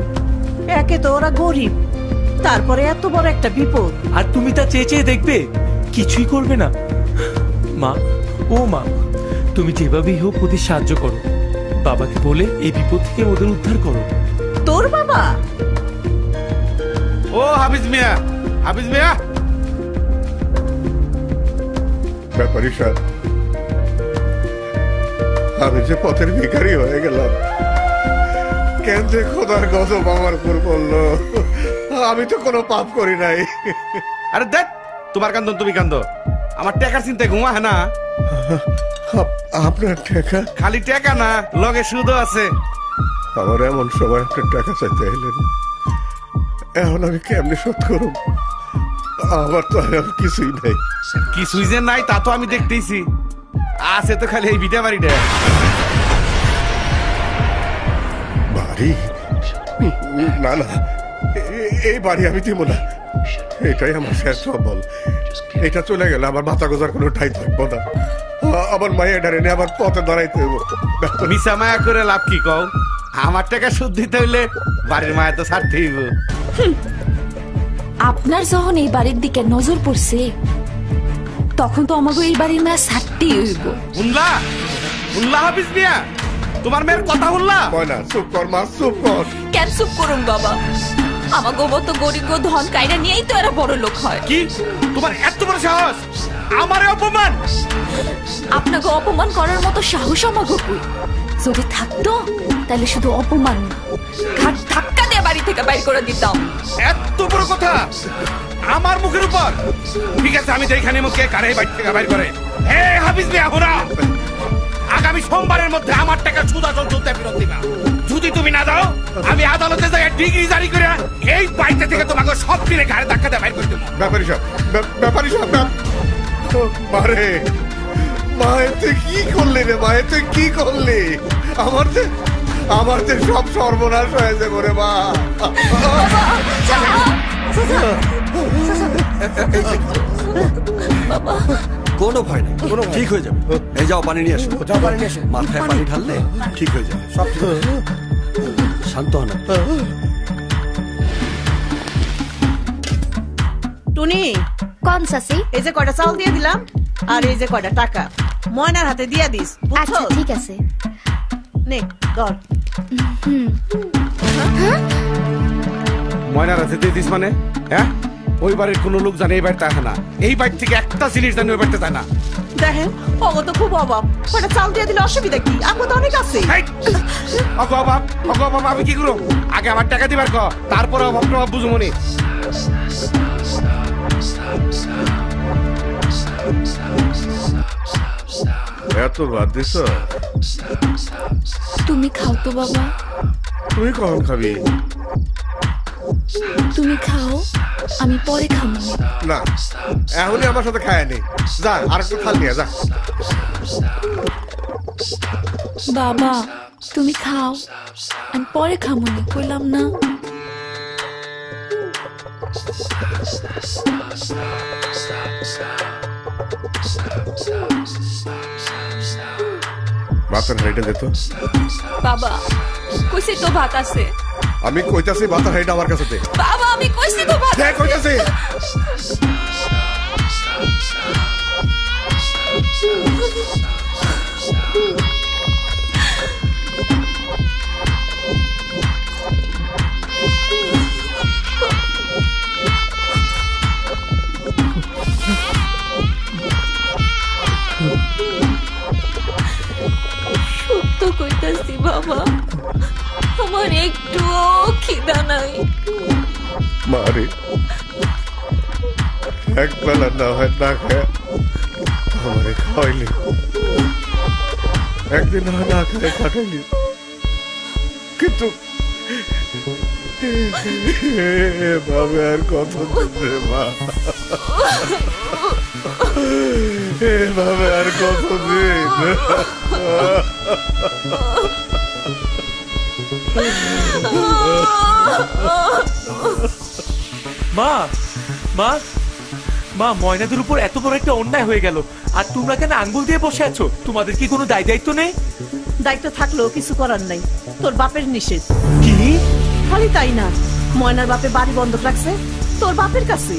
একে তো ওরা গরিব, তারপরে এত বড় একটা বিপদ। আর তুমি তা চেয়ে চেয়ে দেখবে, কিছুই করবে না। মা, ও মা, তুমি যেভাবেই হোক ওদের সাহায্য করো। বাবাকে বলে এই বিপদ থেকে ওদের উদ্ধার করো। তোর বাবা? ও হাফিজ মিয়া, হাফিজ মিয়া। ব্যাপারী সাহেব, আমি যে পথের ভিখারি হয়ে গেলাম, কেন যে খোদার গজব আমার উপর পড়লো। আমি তো কোনো পাপ করি নাই। আরে দেখ, তোমার কান্দন তুমি কান্দ, আমার টাকার চিন্তায় ঘুমা হয় না। আপনার টাকা? খালি টাকা না, লগে সুদও আছে। আমার এমন সময় একটা টাকা চাইতে এলেন, এখন আমি কেমনি শোধ করব? আমার তো আর কিছুই নাই। কিছুই যে নাই তা তো আমি দেখতেইছি, আছে তো খালি এই বিটা বাড়িটা। বাড়ি? না না, এই বাড়ি আমি দিব না। এটাই আমার শেষ সম্বল। এটা চলে গেলে আমার মাথা গোজার কোনো ঠাই থাকবো না। আমার মায়ের ডারে নিয়ে আবার পথে দাঁড়াইতে হইব। মিশা মায়া করে লাভ কি কও? আমার টাকা সুদ দিতে হইলে বাড়ির মায়া তো ছাড়তে হইব। আপনার যখন এই বাড়ির দিকে নজর পড়ছে, তখন তো আমাকে এই বাড়ির মায়া ছাড়তেই হইব। উনলা উনলা হাফিজ মিয়া, তোমার মেয়ের কথা উনলা? ময়না চুপ কর মা, চুপ কর। কেন চুপ করুন বাবা? আমাগো মতো গরিব ধন কাইরা নিয়েই তো এরা বড় লোক হয়। কি তোমার এত বড় সাহস আমারে অপমান? আপনাকে অপমান করার মতো সাহস আমাগো কই? যদি থাকতো তাহলে শুধু অপমান না, ঘাট ধাক্কা দিয়ে বাড়ি থেকে বাইর করে দিতাম। এত বড় কথা আমার মুখের উপর? ঠিক আছে, আমি যেখানে মুখে কারে বাড়ি থেকে বাইর করে। হে হাফিজ মিয়া, হুরা, আগামী সোমবারের মধ্যে আমার টাকা সুদা চলতে ফেরত দিবা। যদি তুমি না দাও, আমি আদালতে যাই ডিগ্রি জারি করে এই বাড়িতে থেকে তোমাকে সব দিনে ঘাড়ে ধাক্কা দিয়ে বাইর করে দেবো। ব্যাপারী সাহেব মারে, মায়ে তুই কি করলি রে? মায়ে তুই কি করলি? আমার যে সব সর্বনাশ হয়েছে করে মা। কোনো ভয় নেই, ঠিক হয়ে যাবে। এই যাও পানি নিয়ে আসো। মাথায় পানি ঢাললে ঠিক হয়ে যাবে, সব ঠিক হয়ে যাবে। শান্ত হও না। টুনি, কোন সাসি? এই যে কয়টা চাল দিয়ে দিলাম আর এই যে কয়টা টাকা ময়নার হাতে দিয়ে দিস। আচ্ছা ঠিক আছে, নে ধর। ময়নার হাতে দিয়ে দিস মানে? হ্যাঁ, ওই বাড়ির কোনো লোক জানে এই বাড়িতে আসে না। এই বাড়ি থেকে একটা জিনিস জানি ওই বাড়িতে যায় না। দেখেন অগো তো খুব অভাব, কয়টা চাল দিয়ে দিলে অসুবিধা কি? আমগো তো অনেক আছে। অভাব আমি কি করব? আগে আমার টাকা দিবার ক, তারপরে অভাব প্রভাব বুঝুমনি। এত বাদ দিস? তুমি খাও তো বাবা। তুই কখন খাবি? তুমি খাও, আমি পরে খাবো। না, এখনই আমার সাথে খায়নি। যা আর একটু খাল নিয়ে যা। বাবা তুমি খাও, আমি পরে খাবো না, কইলাম না? ভাতের হাঁড়িটা দে তো। বাবা কইছি তো ভাত আছে। আমি কইতাছি ভাতের হাঁড়িটা আমার কাছে দে। বাবা আমি কইছি তো ভাত দে, কইতাছি। সত্য কইতাছি বাবা, আমার একটুও খিদা নাই। মারে, এক বেলা না হয় না খায় আমারে খাওয়াইলি, একদিন না হয় না খায় কাটাইলি, কিন্তু এভাবে আর কত দিন রে মা, এভাবে আর কত দিন? মা মা মা, ময়নাদের উপর এত বড় একটা অন্যায় হয়ে গেল, আর তোমরা কেন আঙ্গুল দিয়ে বসে আছো? তোমাদের কি কোনো দায়িত্ব নেই? দায়িত্ব থাকলেও কিছু করার নাই, তোর বাপের নিষেধ। কি? খালি তাই না, ময়নার বাপে বাড়ি বন্ধক রাখছে তোর বাপের কাছে।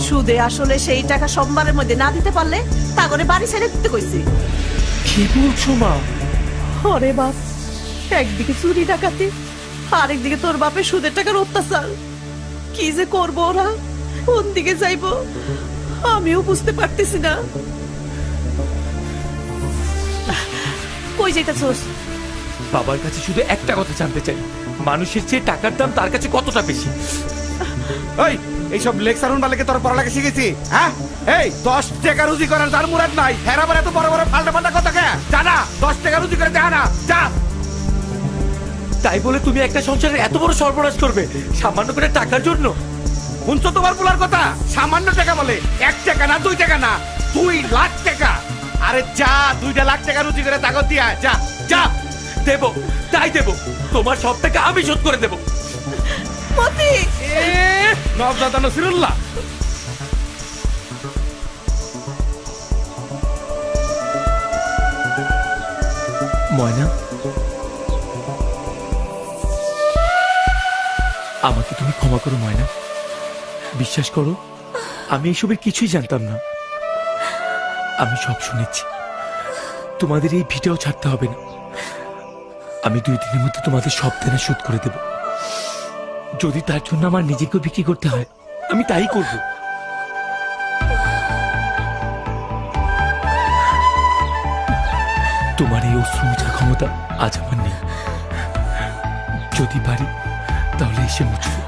সুদে আসলে সেই টাকা সোমবারের মধ্যে না দিতে পারলে তা করে বাড়ি ছেড়ে দিতে কইছে। কি বলছো মা? আরে বাপ, একদিকে চুরি ডাকাতি, আরেকদিকে তোর বাপের সুদের টাকার অত্যাচার। কি যে করবো ওরা, কোন দিকে যাইবো আমিও বুঝতে পারতেছি না। কই যাইতাছস? বাবার কাছে শুধু একটা কথা জানতে চাই, মানুষের চেয়ে টাকার দাম তার কাছে কতটা বেশি? ওই এইসব লেকচার উনবালেকে তোর পড়ালেখা শিখেছি? হ্যাঁ, এই 10 টাকা রুজি করার তার মুরাদ নাই, হেরাবার এত বড় বড় ফাল্টা ফাল্টা কথা কে জানা? 10 টাকা রুজি করে দেখা না, যা। তাই বলে তুমি একটা সংসারের এত বড় সর্বনাশ করবে সামান্য করে টাকার জন্য? শুনছো তোমার বলার কথা? সামান্য টাকা বলে 1 টাকা না, 2 টাকা না, 2 লাখ টাকা। আরে যা, 2 লাখ টাকা রুজি করে তাগত দিয়া যা যা। দেবো, তাই দেবো, তোমার সব টাকা আমি শোধ করে দেবো। মতি, নবজাত নসিরুল্লাহ, ময়না, আমাকে তুমি ক্ষমা করো ময়না। বিশ্বাস করো, আমি এসবের কিছুই জানতাম না। আমি সব শুনেছি। তোমাদের এই ভিডিও ছাড়তে হবে না। আমি 2 দিনের মধ্যে তোমাদের সব দেনা শোধ করে দেব। যদি তার জন্য আমার নিজেকে বিক্রি করতে হয় আমি তাই করব। তোমার এই অশ্রু মোছার ক্ষমতা আজ আমার নেই। যদি পারি তাহলে এসে মুছবো।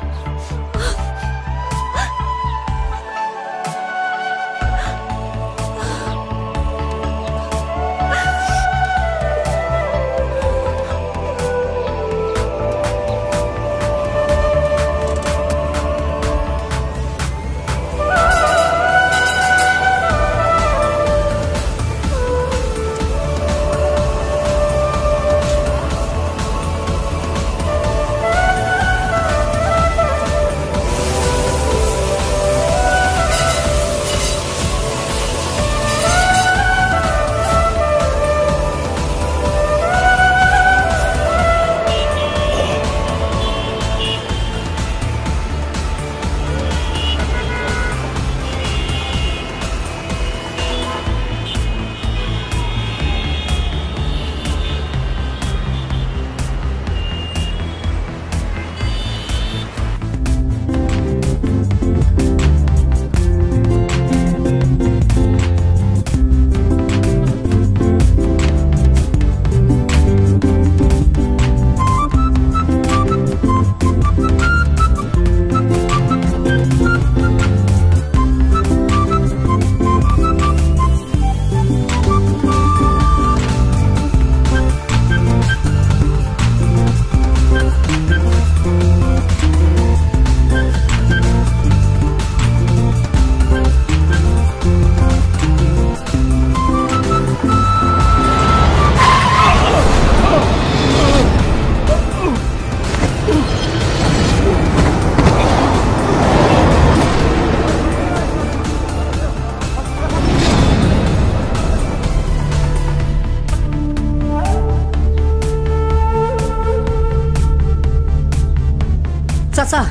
চাচা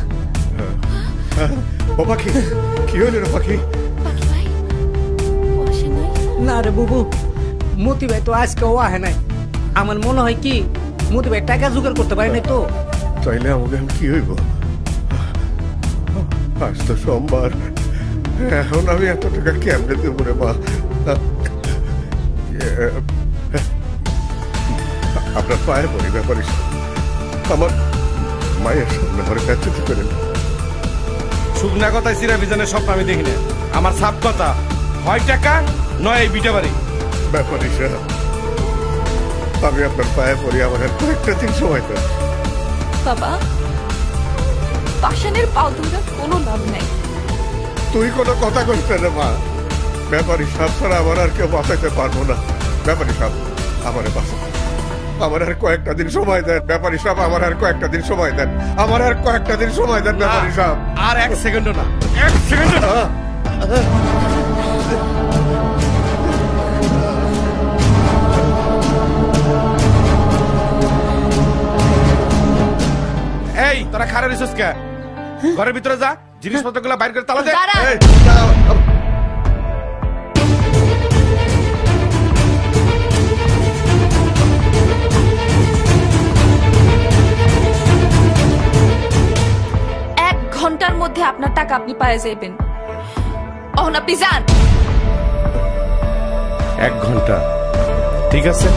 ও পাখি কি হইল রে পাখি? না রে বুবু, মতি ভাই তো আজকে ও আহে নাই। আমার মনে হয় কি মতি ভাই টাকা জোগাড় করতে পারে নাই তো। তাইলে আমাকে কি হইব? আজ তো সোমবার, এখন আমি এত টাকা কেমনে দেবো রে মা? আপনার পায়ে পড়ি ব্যাপারই, আমার মায়ের সামনে আমার কাছে করেন। শুকনা কথায় চিরা বিজানের স্বপ্ন আমি দেখি না। আমার সাপ কথা হয় টাকা নয় এই বিটা বাড়ি। ব্যাপারই সাহেব, আমি আপনার পায়ে পড়ি, আমার আর কয়েকটা দিন সময় দেন। বাবা, পাষাণের পাও ধরে কোনো লাভ নাই। তুই কোনো কথা কইস না রে মা। ব্যাপারী সাহেব ছাড়া আমার আর কেউ বাঁচাইতে পারবো না। ব্যাপারী সাহেব আমারে বাঁচা, আমার আর কয়েকটা দিন সময় দেন। ব্যাপারী সাহেব আমার আর কয়েকটা দিন সময় দেন, আমার আর কয়েকটা দিন সময় দেন ব্যাপারী সাহেব। আর এক সেকেন্ডও না, এক সেকেন্ডও না। এই তোরা খারাপ রিসোর্স কে? ঘরের ভিতরে যা, জিনিসপত্র গুলো বাইর করে তালা দে। এক ঘন্টার মধ্যে আপনার টাকা আপনি পায়ে যাবেন। অহন আপনি যান। 1 ঘন্টা ঠিক আছে?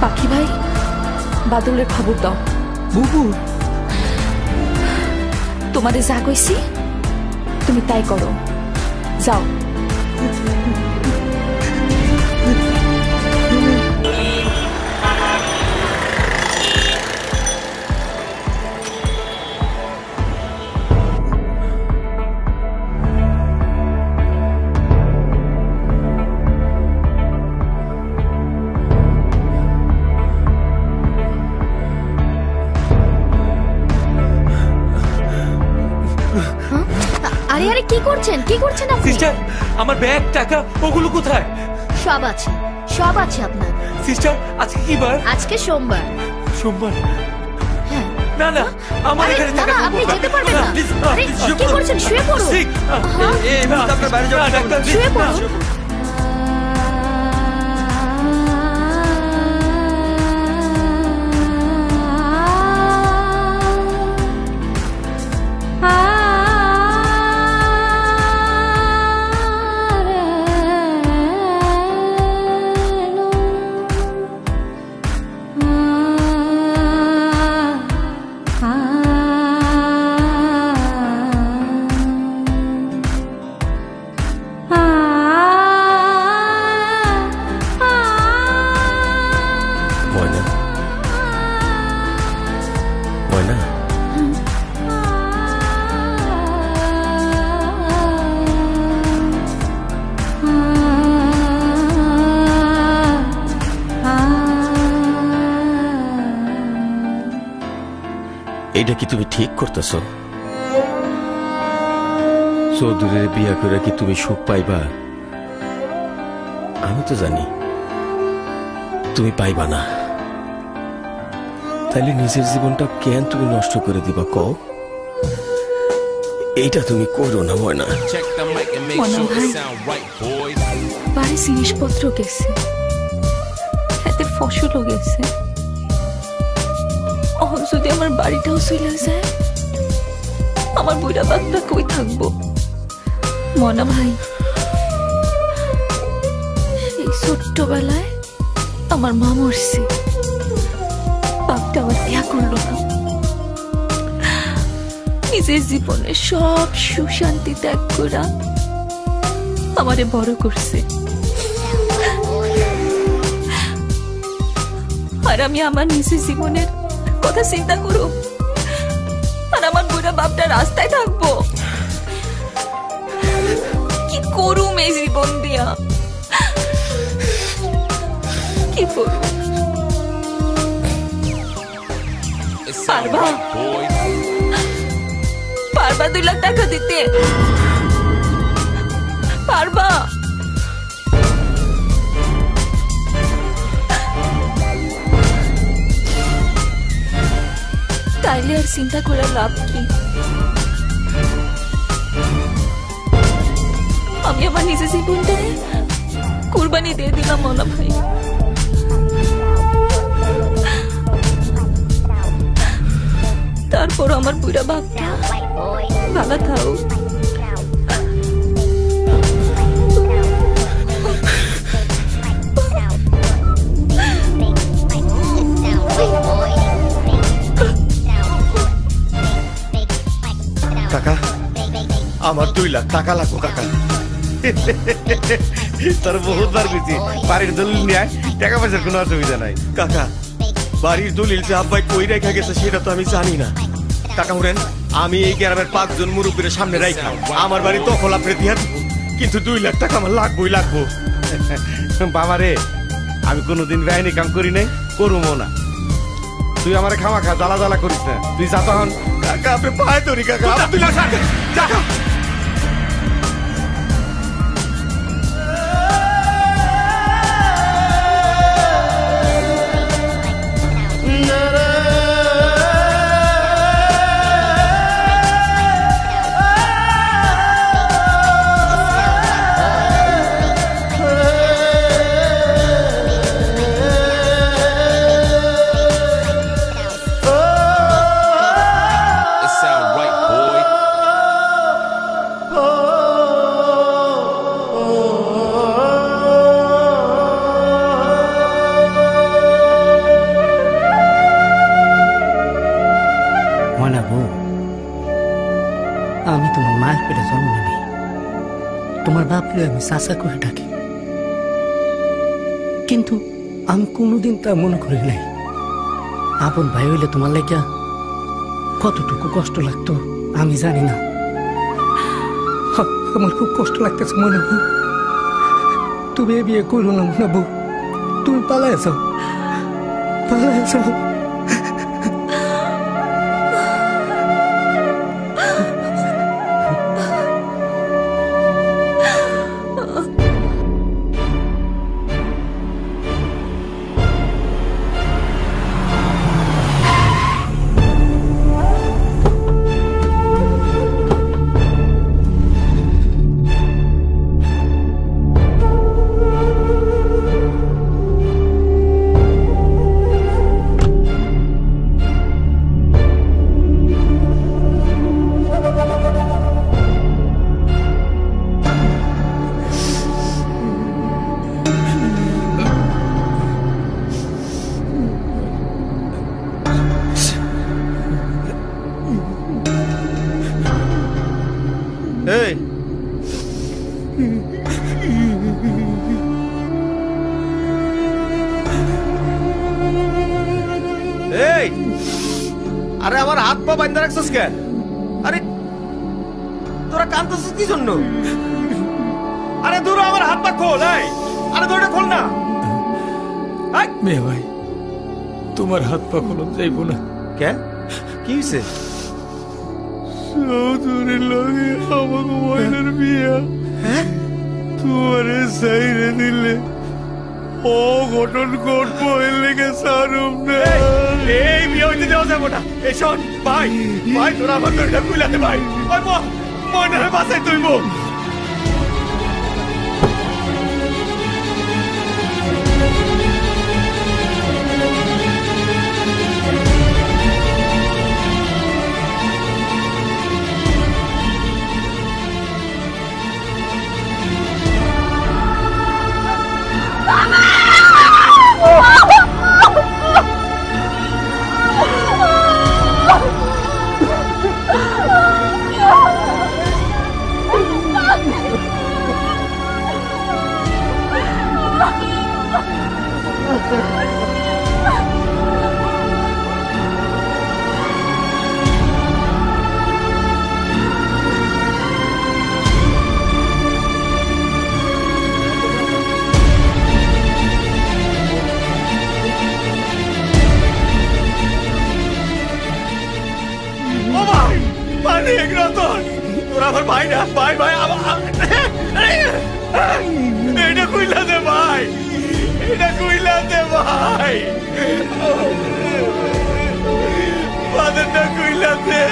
পাখি ভাই, বাদলের খবর দাও। বুবু, তোমাদের যা কইছি তুমি তাই করো, যাও। আরে আরে কি করছেন, কি করছেন আপনি? সিস্টার, আমার ব্যাগ টাকা ওগুলো কোথায়? সব আছে, সব আছে আপনার। সিস্টার আজকে কি বার? আজকে সোমবার। সোমবার? না না আমার আরে, এখানে না, থাকা না, আপনি যেতে পারবেন না। আরে, কি করছেন? শুয়ে পড়ুন। আপনার বাইরে যাওয়া ডাক্তার শুয়ে পড়ুন। এটা কি তুমি ঠিক করতেছো? চৌধুরীর বিয়া করে কি তুমি সুখ পাইবা? আমি তো জানি তুমি পাইবা না। তাইলে নিজের জীবনটা কেন তুমি নষ্ট করে দিবা কও? এইটা তুমি করো না ময়না। বাড়ি জিনিসপত্র গেছে, এতে ফসলও গেছে। যদি আমার বাড়িটাও চলে যায়, আমার বুড়া বাচ্চা কই থাকবো? মনা ভাই, সেই ছোট্টবেলায় আমার মা মরছে, বাপটা আবার বিয়া করলো না। নিজের জীবনে সব সুশান্তি ত্যাগ করা আমারে বড় করছে। আর আমি আমার নিজের জীবনের কথা চিন্তা করো, আর আমার বুড়া বাপটা রাস্তায় থাকবো। কি করুম এই জীবন দিয়া, কি করুম? পারবা? পারবা 2 লাখ টাকা দিতে? পারবা? তাইলে আর চিন্তা করে লাভ কি? আমি আমার নিজের জীবনটারে কুরবানি দিয়ে দিলাম মনা ভাই। তারপর আমার বুড়া বাপটা ভালো থাও। কাকা, আমার 2 লাখ টাকা লাগবো কাকা। তোর বহুতবার গেছি, বাড়ির দলিল নিয়ে টাকা পয়সার কোনো অসুবিধা নাই। কাকা, বাড়ির দলিল যে আব্বাই কই রেখা গেছে সেটা তো আমি জানি না। কাকা হুরেন, আমি এই গ্রামের 5 জন মুরব্বীর সামনে রাইখা আমার বাড়ি দখল আপনি দিয়া দিব, কিন্তু 2 লাখ টাকা আমার লাগবোই লাগবো। বাবা রে, আমি কোনোদিন বেআইনি কাম করি নাই, করুমও না। তুই আমার খাওয়া খা, জ্বালা জ্বালা করিস না। তুই যা তখন। কাকা আপনি পায়ে ধরি কাকা, আপনি যা। আমি তোমার মায়ের পেটে জন্ম নেই, তোমার বাপরে আমি চাচা করে ডাকি, কিন্তু আমি কোনোদিন তা মনে করি নাই। আপন ভাই হইলে তোমার লাগিয়া কতটুকু কষ্ট লাগতো আমি জানি না। আমার খুব কষ্ট লাগতেছে মনে বউ। তুমি বিয়ে করো না মনে বউ, তুমি পালায় যাও, পালায় যাও। এই এই আরে আমার হাত পা বাঁধা রাখছিস কেন? আরে তোরা কাঁদতেছিস কি জন্য? আরে দূর আমার হাত পা খোল। এই আরে দৌড়টা খোল না। মেয়ে ভাই তোমার হাত পা খোলন যাইব না। কেন কি হয়েছে? চৌধুরী লগে আমাকে ময়নার বিয়া তোমারে সাইরে দিলে ও ঘটন ঘটবো এর লেগে সারুম না। এই বিয়ে হইতে দেওয়া যাবো না। এই শোন ভাই, ভাই তোরা আমার দরজা খুলাতে ভাই। ওই ময়নারে বাঁচাই তুইব। আমার ভাই না, ভাই ভাই এটা কইলা দে ভাই, এটা কইলা দে ভাই, বাদরটা কইলা দে।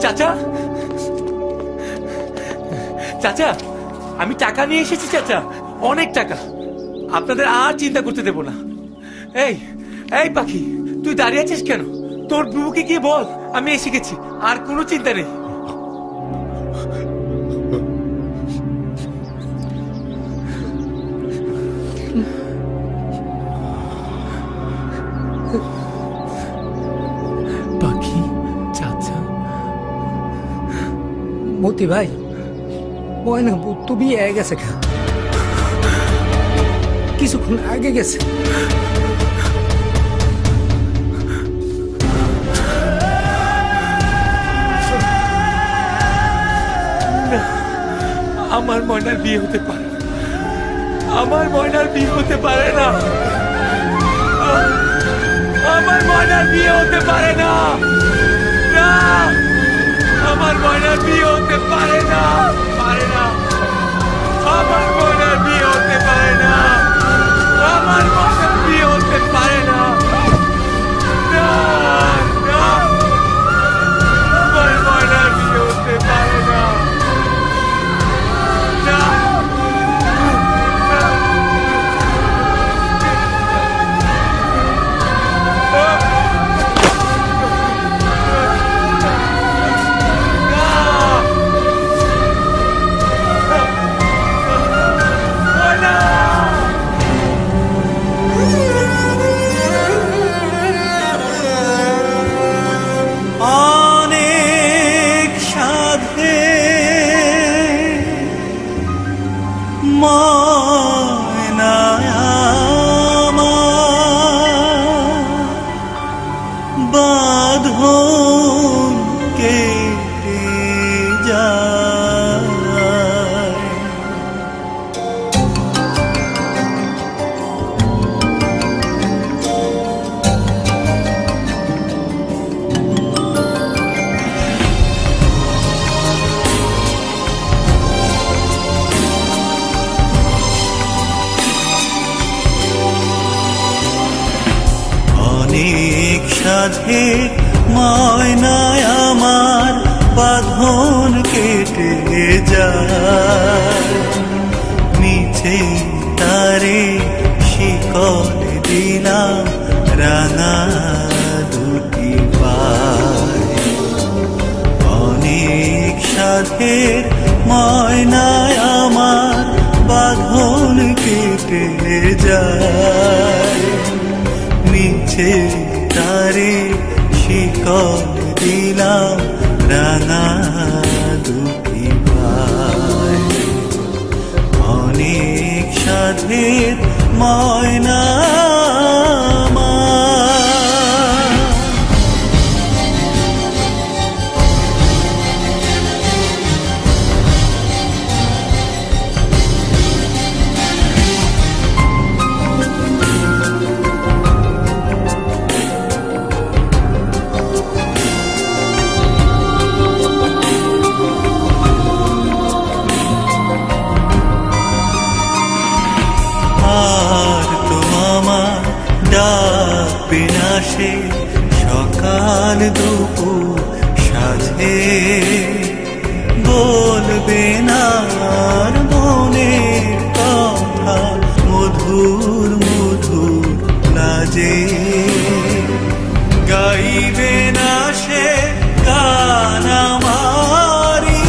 চাচা, চাচা আমি টাকা নিয়ে এসেছি চাচা, অনেক টাকা, আপনাদের আর চিন্তা করতে দেব না। এই এই পাখি, তুই দাঁড়িয়ে আছিস কেন? তোর বুবুকে গিয়ে বল আমি এসে গেছি, আর কোনো চিন্তা নেই। পাখি, চাচা, মতি ভাই, ময়না তো বিয়ে হয়ে গেছে, কিছুক্ষণ আগে গেছে। আমার ময়নার বিয়ে হতে পারে, আমার ময়নার বিয়ে হতে পারে না, আমার ময়নার বিয়ে হতে পারে না, না আমার ময়নার বিয়ে হতে পারে না, পারে না, আমার ময়নার বিয়ে হতে পারে না, আমার ময়নার বিয়ে হতে পারে না, না না আমার ময়নার বিয়ে হতে পারে না, না। অনেক সাধে ময়নায় আমার বাঁধন কেটে যায় মিছে তারে শিকল দিলাম রাঙা দুটি পায় অনেক সাধের ময়নায় আমার বাঁধন কেটে যায় মিছে তারে শিকল দিলাম রাঙা দুটি পায় অনেক সাধের ময়না সে সকাল দুপুর সাজে বলবে না আর মনের কথা মধুর মধুর লাজে গাইবে না সে গান আমারি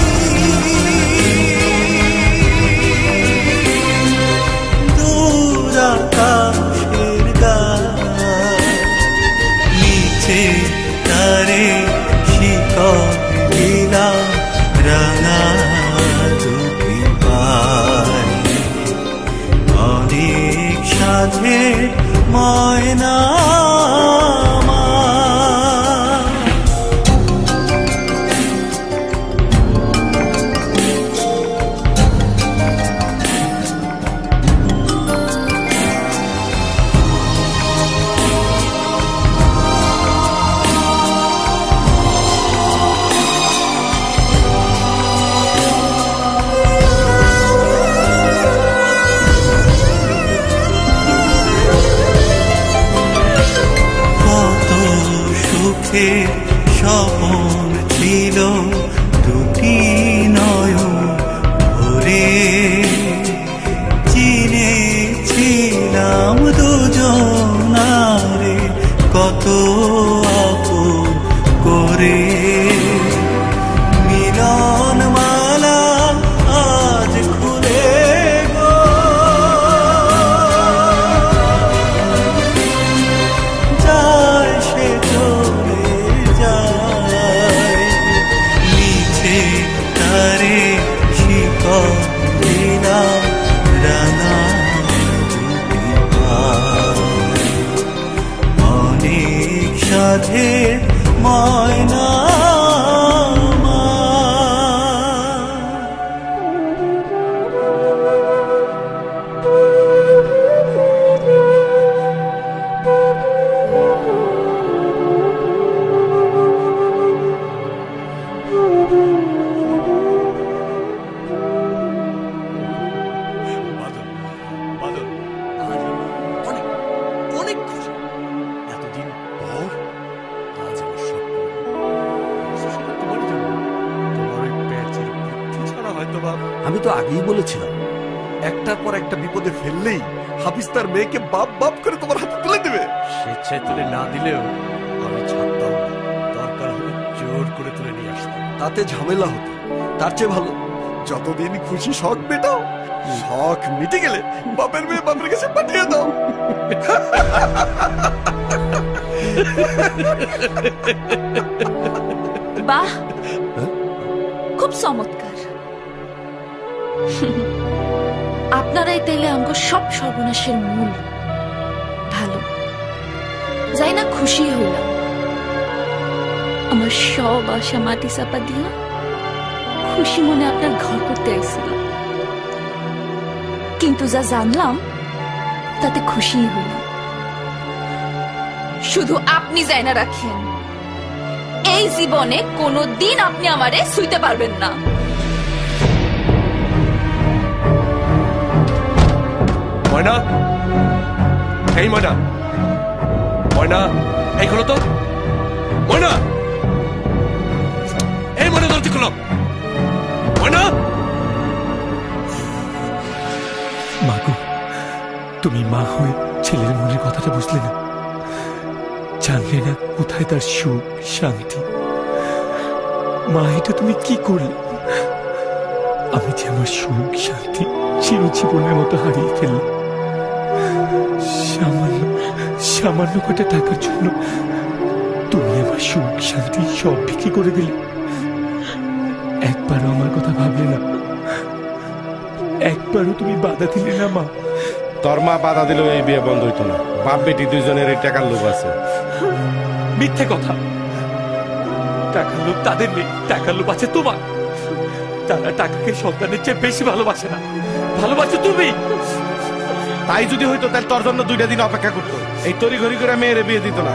দূর আকাশের গান তারে শিকল দিলাম রাঙা দুটি পায় অনেক সাধে ময়না স্বপন ছিল দুটি নয়ন ভরে চিনেছিলাম দুজনারে কত আপন করে মিলন মালা আজ খুলে গো যায় সে তারে শিকল দিলাম রাঙা দুটি পায় অনেক সাধের ময়না আমি তো আগেই বলেছিলাম একটার পর একটা বিপদে ফেললেই হাফিজ তার মেয়েকে বাপ বাপ করে তোমার হাতে তুলে দেবে। স্বেচ্ছায় তুলে না দিলেও আমি ছাড়তাম না, দরকার হলে জোর করে তুলে নিয়ে আসতাম। তাতে ঝামেলা হতো, তার চেয়ে ভালো যতদিন খুশি শখ মেটাও, শখ মিটে গেলে বাপের মেয়ে বাপের কাছে পাঠিয়ে দাও। বাহ, খুব চমৎকার। আপনারাই তাইলে আমাকে সব সর্বনাশের মূল। ভালো, যাই না খুশি হইলাম। আমার সব আশা মাটি চাপা দিয়া খুশি মনে আপনার ঘর করতে আইছিলাম, কিন্তু যা জানলাম তাতে খুশি হইলাম। শুধু আপনি যাই না রাখেন, এই জীবনে কোনোদিন আপনি আমারে ছুঁইতে পারবেন না। ময়না, এই ময়না, ময়না এই খোলো তো, ময়না এই ময়না দরজা খোলো, ময়না। মাগো, তুমি মা হয়ে ছেলের মনের কথাটা বুঝলে না, জানলে না কোথায় তার সুখ শান্তি। মা, এটা তুমি কি করলে? আমি যে আমার সুখ শান্তি চিরজীবনের মতো হারিয়ে ফেললাম সামান্য সামান্য কটা টাকার জন্য। তুমি আমার সুখ শান্তি সব বিক্রি করে দিলে। একবারও আমার কথা ভাবলে না, একবারও তুমি বাধা দিলে না মা। তোর মা বাধা দিলেও এই বিয়ে বন্ধ হইতো না। বাপ বেটি দুইজনের এই টাকার লোভ আছে। মিথ্যে কথা। টাকার লোভ তাদের নেই, টাকার লোভ আছে তোমার। তারা টাকাকে সন্তানের চেয়ে বেশি ভালোবাসে না, ভালোবাসে তুমি। তাই যদি হইতো তাহলে তোর জন্য 2টা দিন অপেক্ষা করতো, এই তরি ঘড়ি করে মেয়েরে বিয়ে দিত না।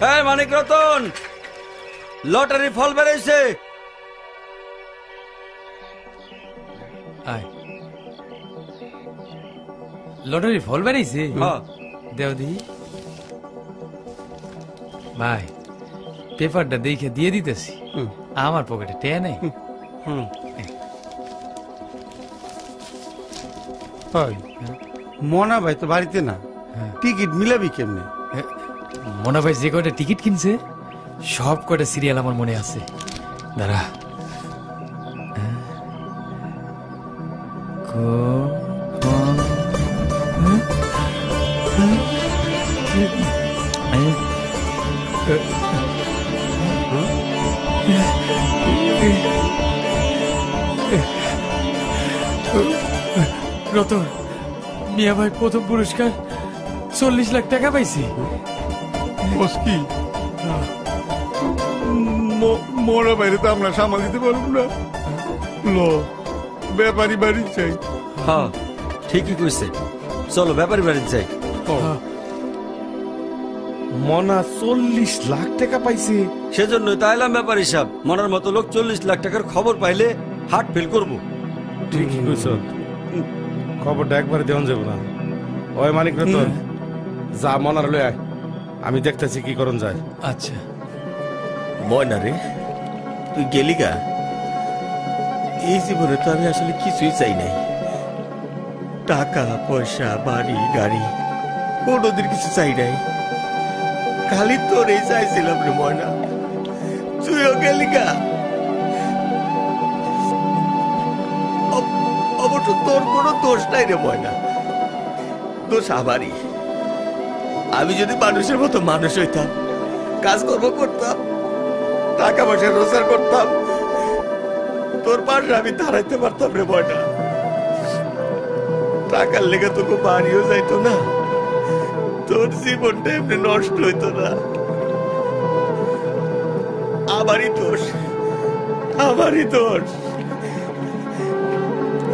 হ্যাঁ মানিক রতন, লটারি ফল বেড়েছে। লটারি ফল বেড়েছে? দেও দি ভাই, পেপারটা দেখে দিয়ে দিতেছি। আমার পকেটে টেয়া নেই। মনা ভাই তো বাড়িতে না, টিকিট মিলাবি কেমনে? মনা ভাই যে কয়টা টিকিট কিনছে সব কয়টা সিরিয়াল আমার মনে আছে। দাঁড়া, রতন, মিয়া ভাই প্রথম পুরস্কার 40 লাখ টাকা পাইছি। মোরা বাইরে তো আমরা সামাল দিতে পারবো না। লো, ব্যাপারী বাড়ি চাই। হ্যাঁ ঠিকই কইছে, চলো ব্যাপারী বাড়ি যাই। মনা 40 লাখ টাকা পাইছে। সেজন্যই তাইলাম ব্যাপারী সাহেব, মনার মতো লোক 40 লাখ টাকার খবর পাইলে হার্ট ফেল করবো। ঠিকই কইছ, খবরটা একবারে দেওয়া যাবে না। ওই মানিক রতন, যা মনার লয়ে আয়, আমি দেখতেছি কি করণ যায়। আচ্ছা। ময়না রে, তুই গেলি গা? এই জীবনে তো আমি আসলে কিছুই চাই নাই। টাকা পয়সা বাড়ি গাড়ি কোনোদিন কিছু চাই নাই, খালি তোরই চাইছিলাম রে ময়না। তুইও গেলি গা। অবশ্য তোর কোনো দোষ নাই রে ময়না, দোষ আমারই। আমি যদি মানুষের মতো মানুষ হইতাম, কাজকর্ম করতাম, টাকা পয়সা রোজগার করতাম, তোর পাশে আমি দাঁড়াইতে পারতাম রে ময়না। টাকার লেগে তোকে বাড়িও যাইতো না, তোর জীবনটা এমনি নষ্ট হইতো না। আমারই দোষ, আমারই দোষ।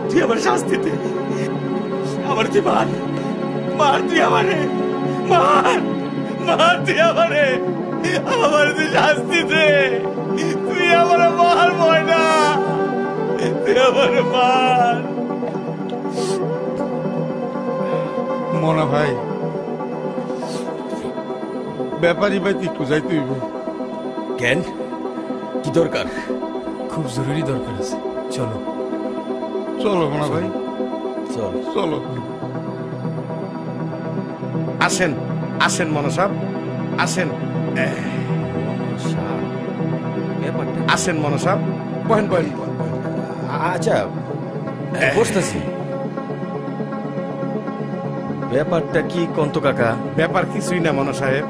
তুই আমার শাস্তি দে, আমার তুই মার, মার তুই আমারে, মার, মার তুই আমারে, আমার তুই শাস্তি দে। তুই আমার মার ময়না, তুই আমার মার। মনা ভাই, ব্যাপারী ভাই তুই একটু যাইতে হইব। কেন, কি দরকার? খুব জরুরি দরকার আছে, চলো। চলো মনা ভাই, চল চলো। আসেন আসেন মনা সাহেব, আসেন। আসেন মনা সাহেব, বহেন বহেন। আচ্ছা বসতেছি। ব্যাপারটা কি কন্ত কাকা? ব্যাপার কিছুই না মনা সাহেব,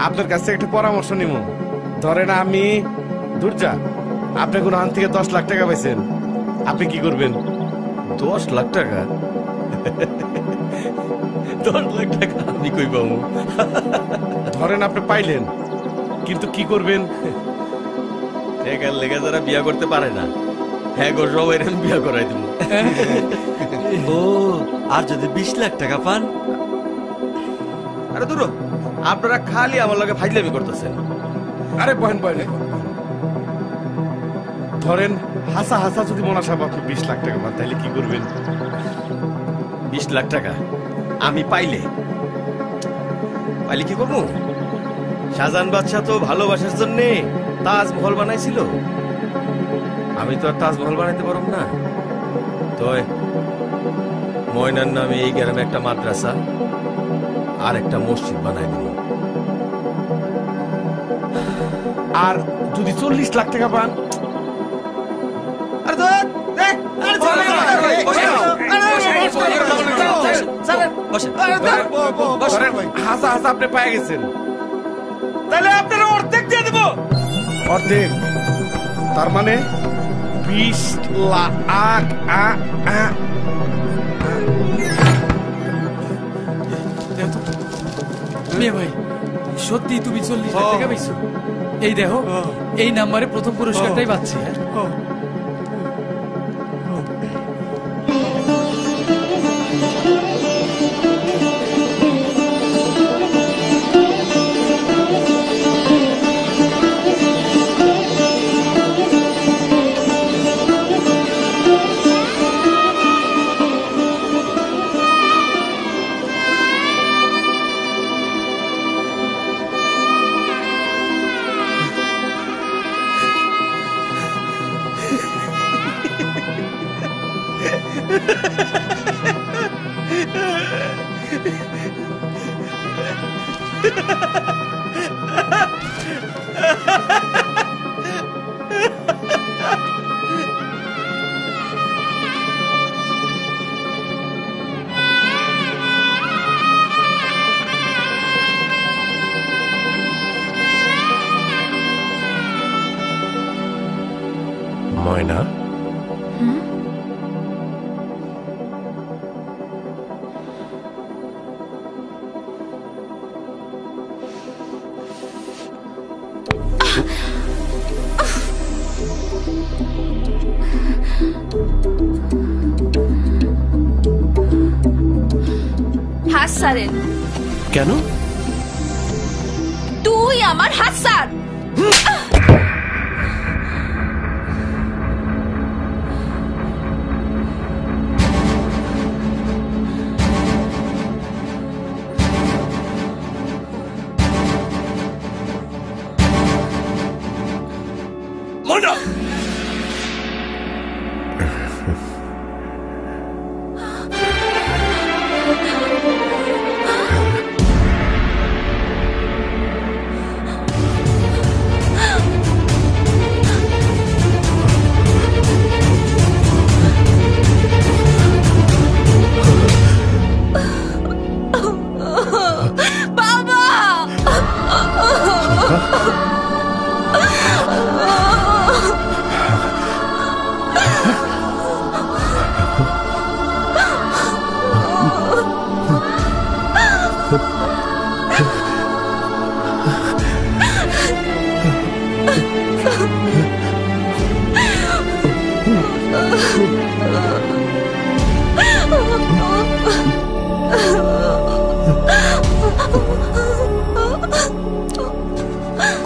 আপনার কাছে একটা পরামর্শ নিব। ধরেন আমি দুর্জা, আপনি কোন হান থেকে 10 লাখ টাকা পাইছেন, আপনি কি করবেন? 10 লাখ টাকা? 10 লাখ টাকা আমি কই পাবো? ধরেন আপনি পাইলেন, কিন্তু কি করবেন? টাকার লেগে যারা বিয়া করতে পারে না, হ্যাঁ গো সবাই বিয়া করাই দেবো। ও, আর যদি 20 লাখ টাকা পান? আরে দূর, আপনারা খালি আমার লগে ফাইজলামি করতেছেন। আরে বহেন বহেন, ধরেন হাসা হাসা যদি মনে সাহেব আপনি 20 লাখ টাকা পান তাহলে কি করবেন? 20 লাখ টাকা আমি পাইলে কি করবো? শাহজাহান বাদশাহ তো ভালোবাসার জন্য তাজমহল বানাইছিল, আমি তো আর তাজমহল বানাইতে পারব না। তো ময়নার নামে এই গ্রামে একটা মাদ্রাসা আর একটা মসজিদ বানাই দিল। আর যদি 40 লাখ টাকা পান? হাসা হাসা আপনি পায়ে গেছেন, তাহলে আপনারা অর্ধেক দিয়ে দেব। অর্ধেক তার মানে 20 লাখ। মেয়ে ভাই সত্যি তুমি 40 লাখ টাকা পাইছো? এই দেখো এই নাম্বারে প্রথম পুরস্কারটাই পাচ্ছি। ময়না, হাসারেন কেন? তুই আমার হাসার। ময়না,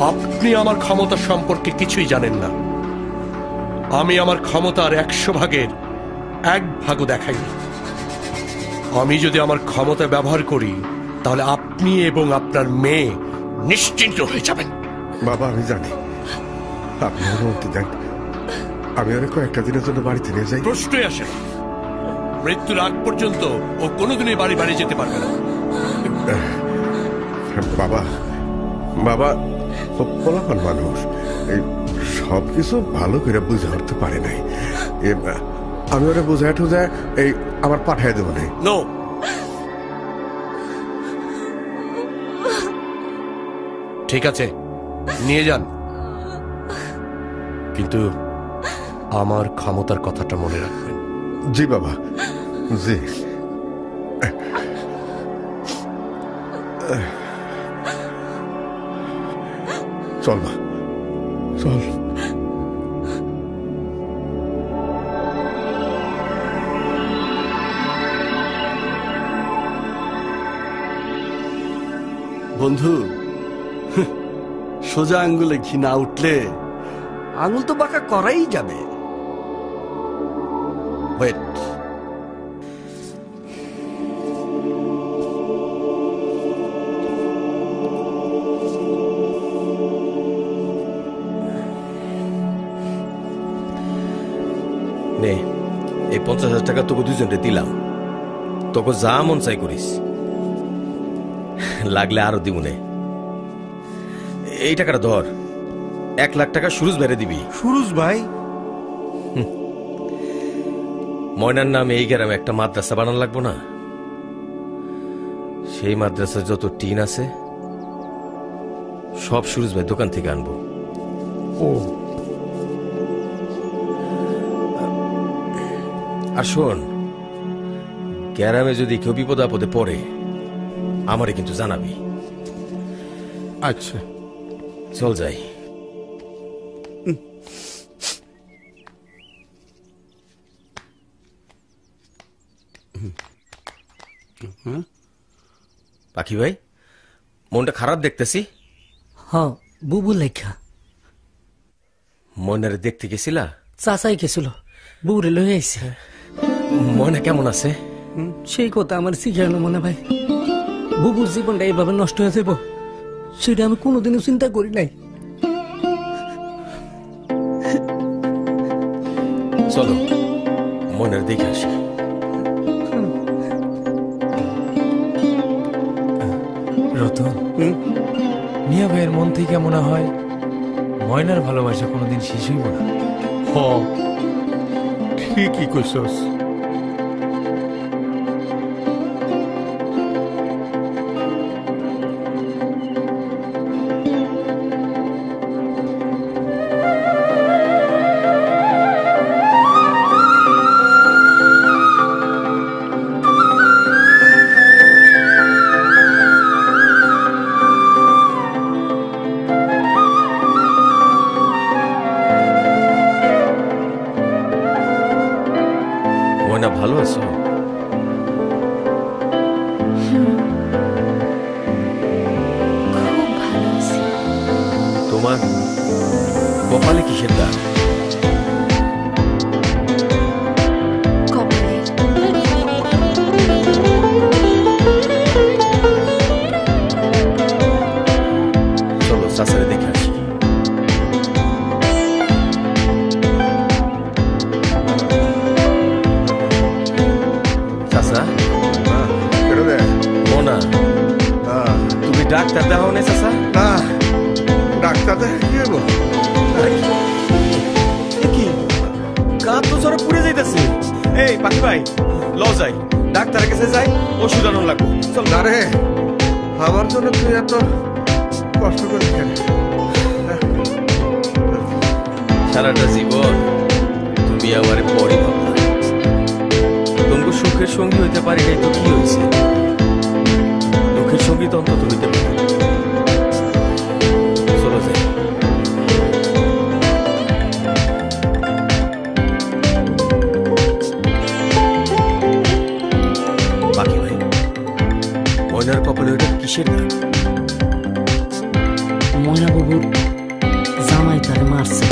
আপনি আমার ক্ষমতা সম্পর্কে কিছুই জানেন না। আমি আমার ক্ষমতার 100 ভাগের 1 ভাগও দেখাইনি। আমি যদি আমার ক্ষমতা ব্যবহার করি তাহলে আপনি এবং আপনার মেয়ে নিশ্চিন্ত হয়ে যাবেন। বাবা আমি জানি, আপনি অনুমতি দেন, আমি আর কয়েকটা দিনের জন্য বাড়িতে নিয়ে যাই। প্রশ্নই আসে না। মৃত্যুর আগ পর্যন্ত ও কোনোদিনই বাড়ি বাড়ি যেতে পারবে না। বাবা বাবা পোলাপান মানুষ, এই সবকিছু ভালো করে বুঝে উঠতে পারে নাই। আমি ওরা বুঝায় টুজায় এই আবার পাঠাই দেবো না। নো, ঠিক আছে নিয়ে যান, কিন্তু আমার ক্ষমতার কথাটা মনে রাখবেন। জি বাবা, জি। চল মা, চল। বন্ধু, সোজা আঙ্গুলে ঘি না উঠলে আঙুল তো বাঁকা করাই যাবে। ওয়েট, নে এই 50,000 টাকা তোকে দুজনকে দিলাম, তোকে যা মন চাই করিস, লাগলে আরো দিব নে। এই টাকাটা ধর, 1 লাখ টাকা সুরজ ভাইরে দিবি। সুরজ ভাই? ময়নার নামে এই গ্রামে একটা মাদ্রাসা বানানো লাগবো না? সেই মাদ্রাসার যত টিন আছে সব সুরজ ভাই দোকান থেকে আনবো। ও, আর শোন, গ্রামে যদি কেউ বিপদ আপদে পড়ে আমারে কিন্তু জানাবি। আচ্ছা চল যাই। পাখি ভাই, মনটা খারাপ দেখতেছি। হ্যাঁ, বুবু লেখা। ময়নারে দেখতে গেছিলা? চাচাই গেছিল, বুবুরে লয়ে আইছে। ময়না কেমন আছে? সেই কথা আমার শিখানো মনে ভাই। বুবুর জীবনটা এইভাবে নষ্ট হয়ে যাব সেটা আমি কোনোদিনও চিন্তা করি নাই। চলো ময়নার দেখে আসি। রতন, মিয়া ভাইয়ের মন থেকে মনে হয় ময়নার ভালোবাসা কোনোদিন শেষ হইব না। হ, ঠিকই কইছস। ভালো আছো? খুব ভালো আছি। তোমার কপালে কিসের দাগ? কপালে চলো চাচারে দেখে আসি। তুমি ডাক্তার দেখাও না চাচা? না, ডাক্তার দেখা কি হবো? কি গা তো জ্বরে পুড়ে যাইতেছে। এই পাখি ভাই, ল যাই, ডাক্তারের কাছে যাই, ওষুধ আনো লাগবো। চল না রে, আমার জন্য তুই এত কষ্ট করে কেন? সারাটা জীবন তুমি আমার পরই ভাবলা, তোমাকে সুখের সঙ্গী হইতে পারি নাই তো কি হয়েছে? দুঃখের সঙ্গী তো অন্তত হইতে পারে। চলো যাই। বাকি ভাই, ময়নার কপালে ওইটা কিসের দাগ? ময়না বাবুর জামাই তারে মারছে।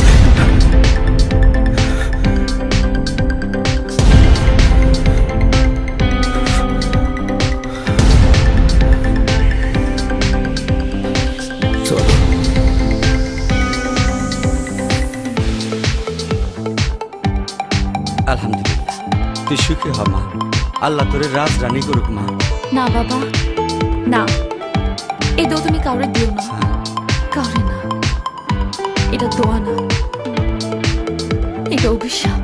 আলহামদুলিল্লাহ, তুই সুখী হ মা, আল্লাহ তোরে রাজ রানী করুক মা। না বাবা, না, এই দোয়া তুমি কাউরে দিও না, কাউরে না। এটা দোয়া না, এটা অভিশাপ।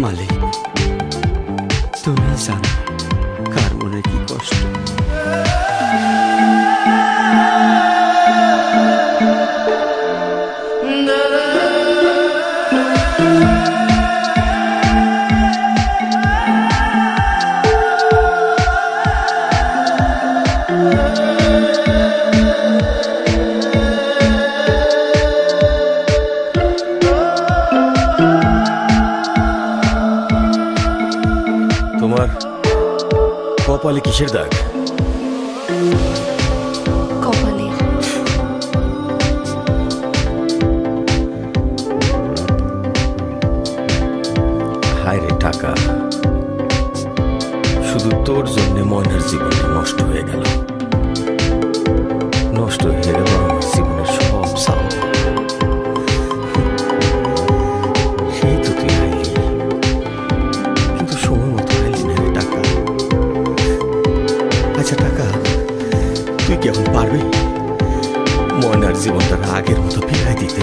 মালিক, তুমি জানো কার মনে কি কষ্ট। তোমার কপালে কিসের দাগ? তুমি পারবে ময়নার জীবনটা আগের মতো ফিরাই দিতে,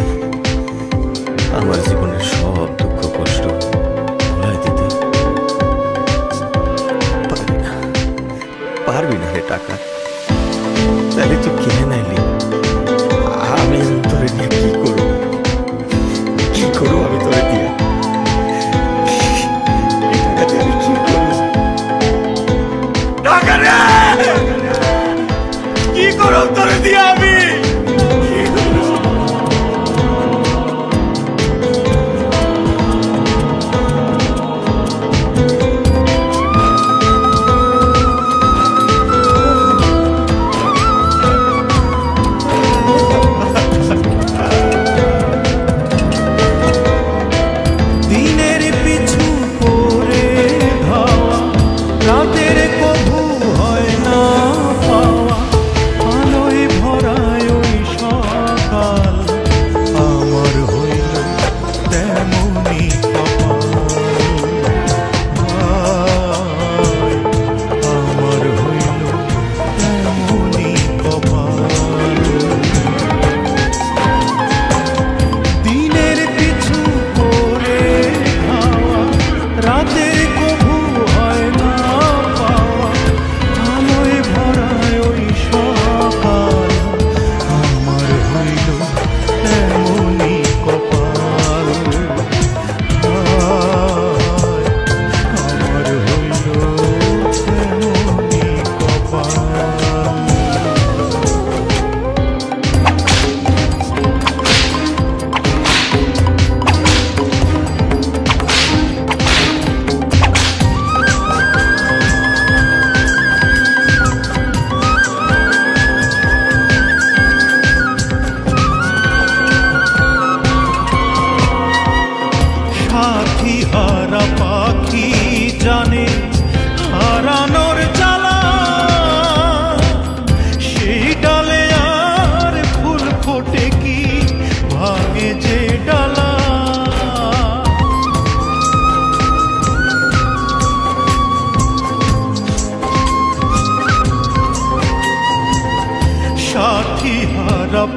আমার জীবনের সব দুঃখ কষ্ট ভুলাই দিতে? পারবি না রে টাকা, তাহলে তুই কিনে নাইলি। আমি তোরে নিয়ে কি করবো, কি করবো আমি তোরে দিয়ে? আমি কি করবো টাকা রে, কি করব তোরে দিয়ে আমি?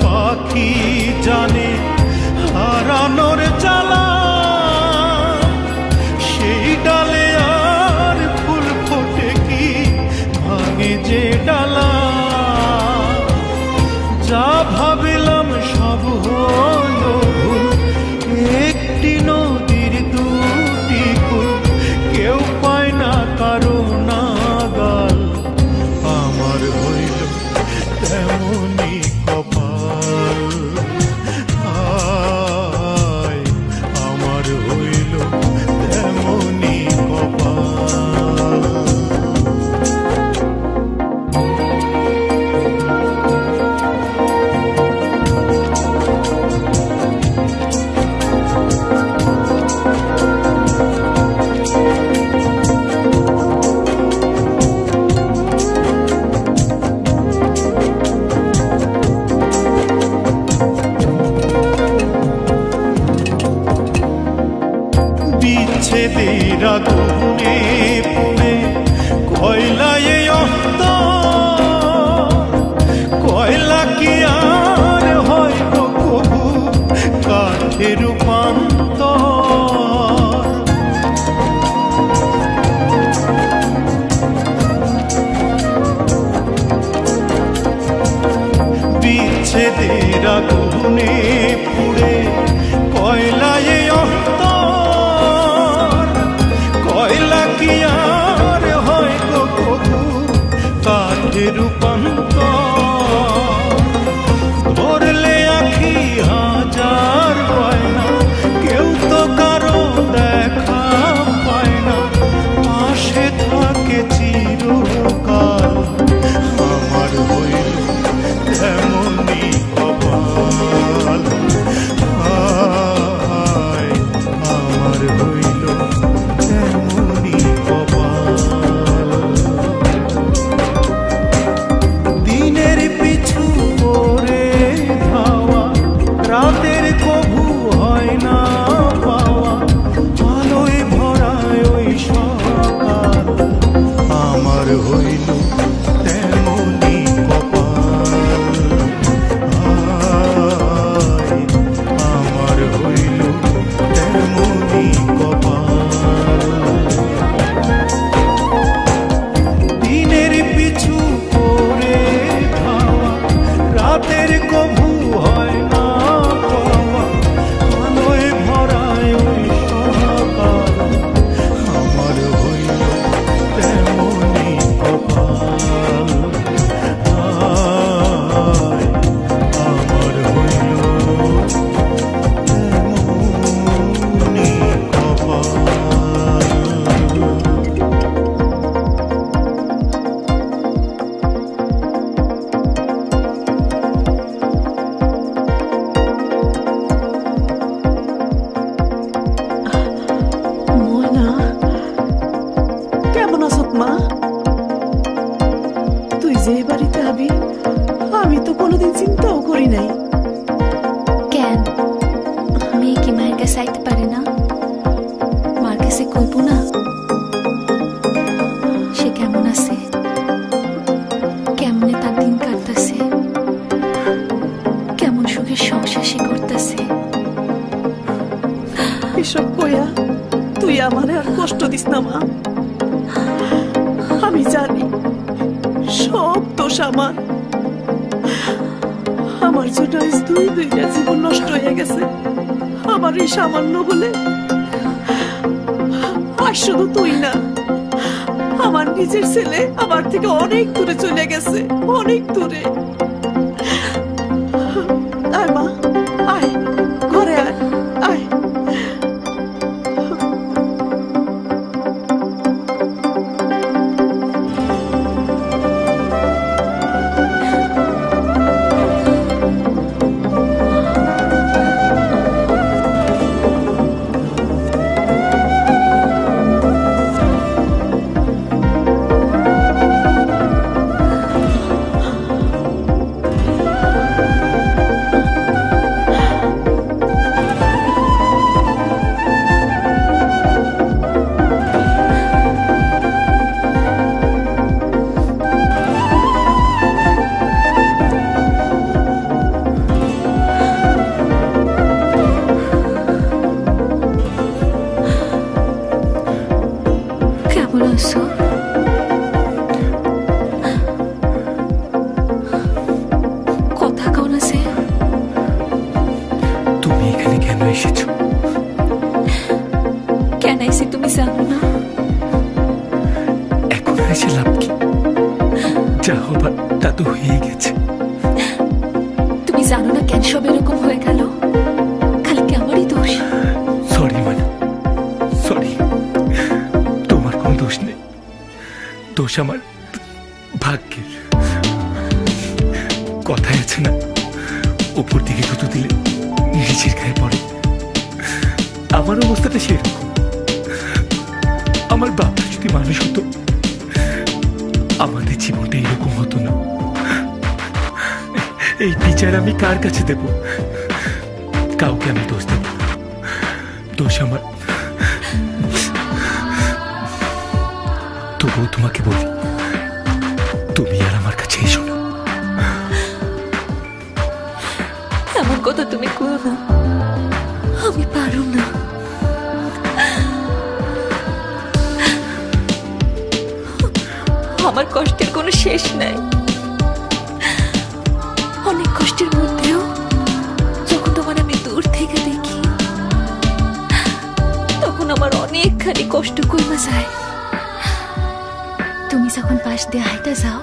পাখি জানে হারানোর জ্বালা, সেই ডালে আর ফুল ফোটে কি ভাঙে যে ডালা। যা ভাবিলাম সব হলো ভুল, একটি নদীর দুটি কুল, কেউ পায় না কারো নাগাল। আমার হইল তেমনি কপাল, হায় আমার হইল তেমনি কপাল। বিচ্ছেদের আগুনে পুড়ে কয়লায় অন্তর, কয়লা কি আর হয় গো কবু কাঠে রূপান্তর। বিচ্ছেদের আগুনে পুড়ে কয়লায় অন্তর, কয়লা কি আর হয় গো কবু কাঠে রূপান্তর। ধরলে আখি হাজার বায়না, কেউ তো কারো দেখা পায় না, পাশে থাকে চিরকাল। আমার হইল তেমনি কপাল, করিস না মা। আমি জানি সব দোষ আমার। আমার জন্য আজ দুইটা জীবন নষ্ট হয়ে গেছে আমার এই সামান্য বলে। আর শুধু তুই না, আমার নিজের ছেলে আমার থেকে অনেক দূরে চলে গেছে, অনেক দূরে। আয় মা, আয় ঘরে আয়, আয়। আমার ভাগ্যের কথায় আছে না, উপর দিকে থুতু দিলে নিচের গায়ে পড়ে। আমার অবস্থাটা সেরকম। আমার বাপটা যদি মানুষ হতো, আমাদের জীবনটা এরকম হতো না। এই বিচার আমি কার কাছে দেব? কাউকে আমি দোষ দেব? দোষ আমার। তবুও তোমাকে বলি, তুমি আর আমার কাছে এসো না। এমন কথা তুমি করো না, আমি পারো না। আমার কষ্টের কোনো শেষ নাই। অনেক কষ্টের মধ্যেও যখন তোমার আমি দূর থেকে দেখি, তখন আমার অনেকখানি কষ্ট কমে যায়। তুমি যখন পাশ দিয়ে হাইটা যাও,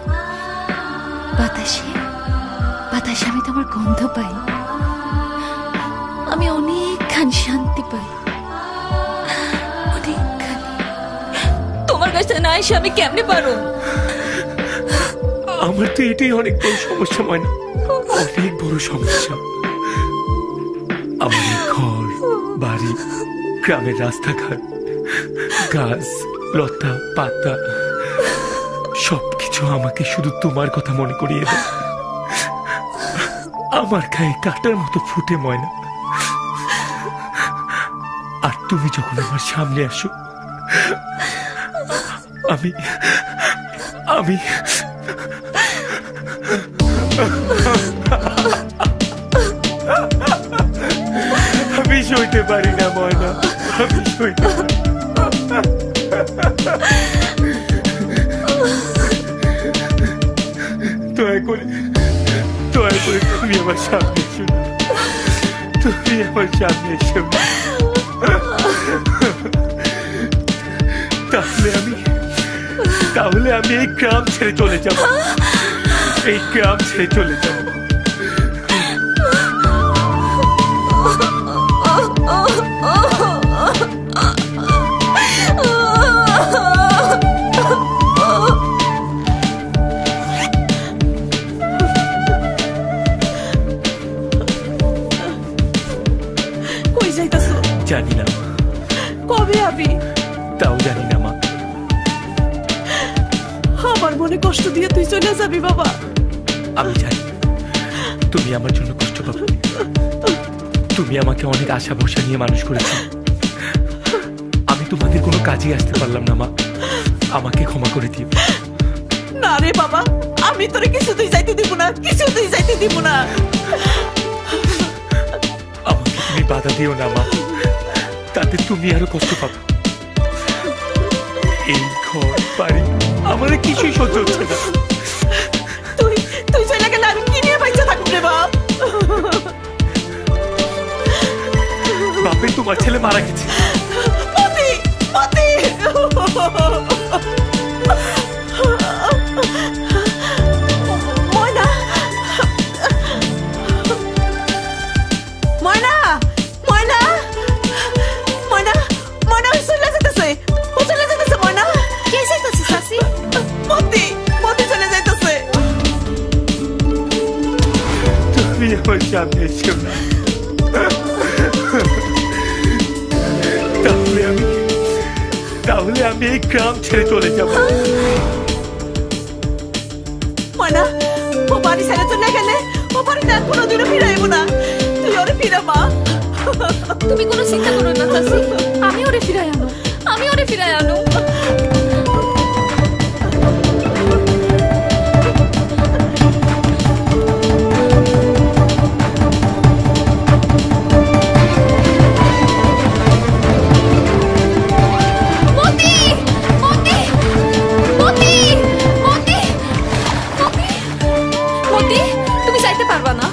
বাতাসে বাতাসে আমি তোমার গন্ধ পাই, আমি অনেকখানি শান্তি পাই, অনেকখানি। তোমার কাছে না এসে আমি কেমনে পারো? আমার তো এটাই অনেক বড় সমস্যা, ময়না, অনেক বড় সমস্যা। আমার ঘর বাড়ি, গ্রামের রাস্তাঘাট, গাছ লতা পাতা, সবকিছু আমাকে শুধু তোমার কথা মনে করিয়ে দেয়। আমার গায়ে কাটার মতো ফুটে, ময়না। আর তুমি যখন আমার সামনে আসো, আমি আমি আমি সইতে পারি না, ময়না, আমি সইতে পারি। দয়া করে তুমি আমার সামনে এসো না, তুমি আমার সামনে এসো। তাহলে আমি এই গ্রাম ছেড়ে চলে যাব, এই গ্রাম ছেড়ে চলে যাব। জানি না কবে আবি, তাও জানি না মা। আমার মনে কষ্ট দিয়ে তুই চলে যাবি বাবা। আমি জানি তুমি আমার জন্য কষ্ট পাবে। তুমি আমাকে অনেক আশা ভরসা নিয়ে মানুষ করেছো। আমি তোমাদের কোনো কাজে আসতে পারলাম না মা, আমাকে ক্ষমা করে দিও। না রে বাবা, আমি তোরে কিছুতেই যাইতে দিব না, কিছুতেই যাইতে দিব না। আমাকে তুমি বাধা দিও না মা, তাতে তুমি আরো কষ্ট পাবে। এই ঘর বাড়ি আমার কিছুই সহ্য হচ্ছে না। তুই চলে গেলে আমি কি নিয়ে বাইচা থাকব রে বাপ? বাপে তোমার ছেলে মারা গেছে। মতি মতি ময়না ময়না ময়না ময়না ময়না চলে যেতেছে ময়না। কে যাইতেছে চাচি? মতি চলে যাইতেছে। তুমি আমার সামনে এসো না, তাহলে আমি এই গ্রাম ছেড়ে চলে যাব। ময়না ও বাড়ি ছেড়ে চলে গেলে ও বাড়িতে আর কোনোদিনও ফিরে আইব না। তুই ওরে ফিরে মা। তুমি কোনো চিন্তা করো না চাচি, আমি ওরে ফিরাই আনো। তুমি যাইতে পারবা না।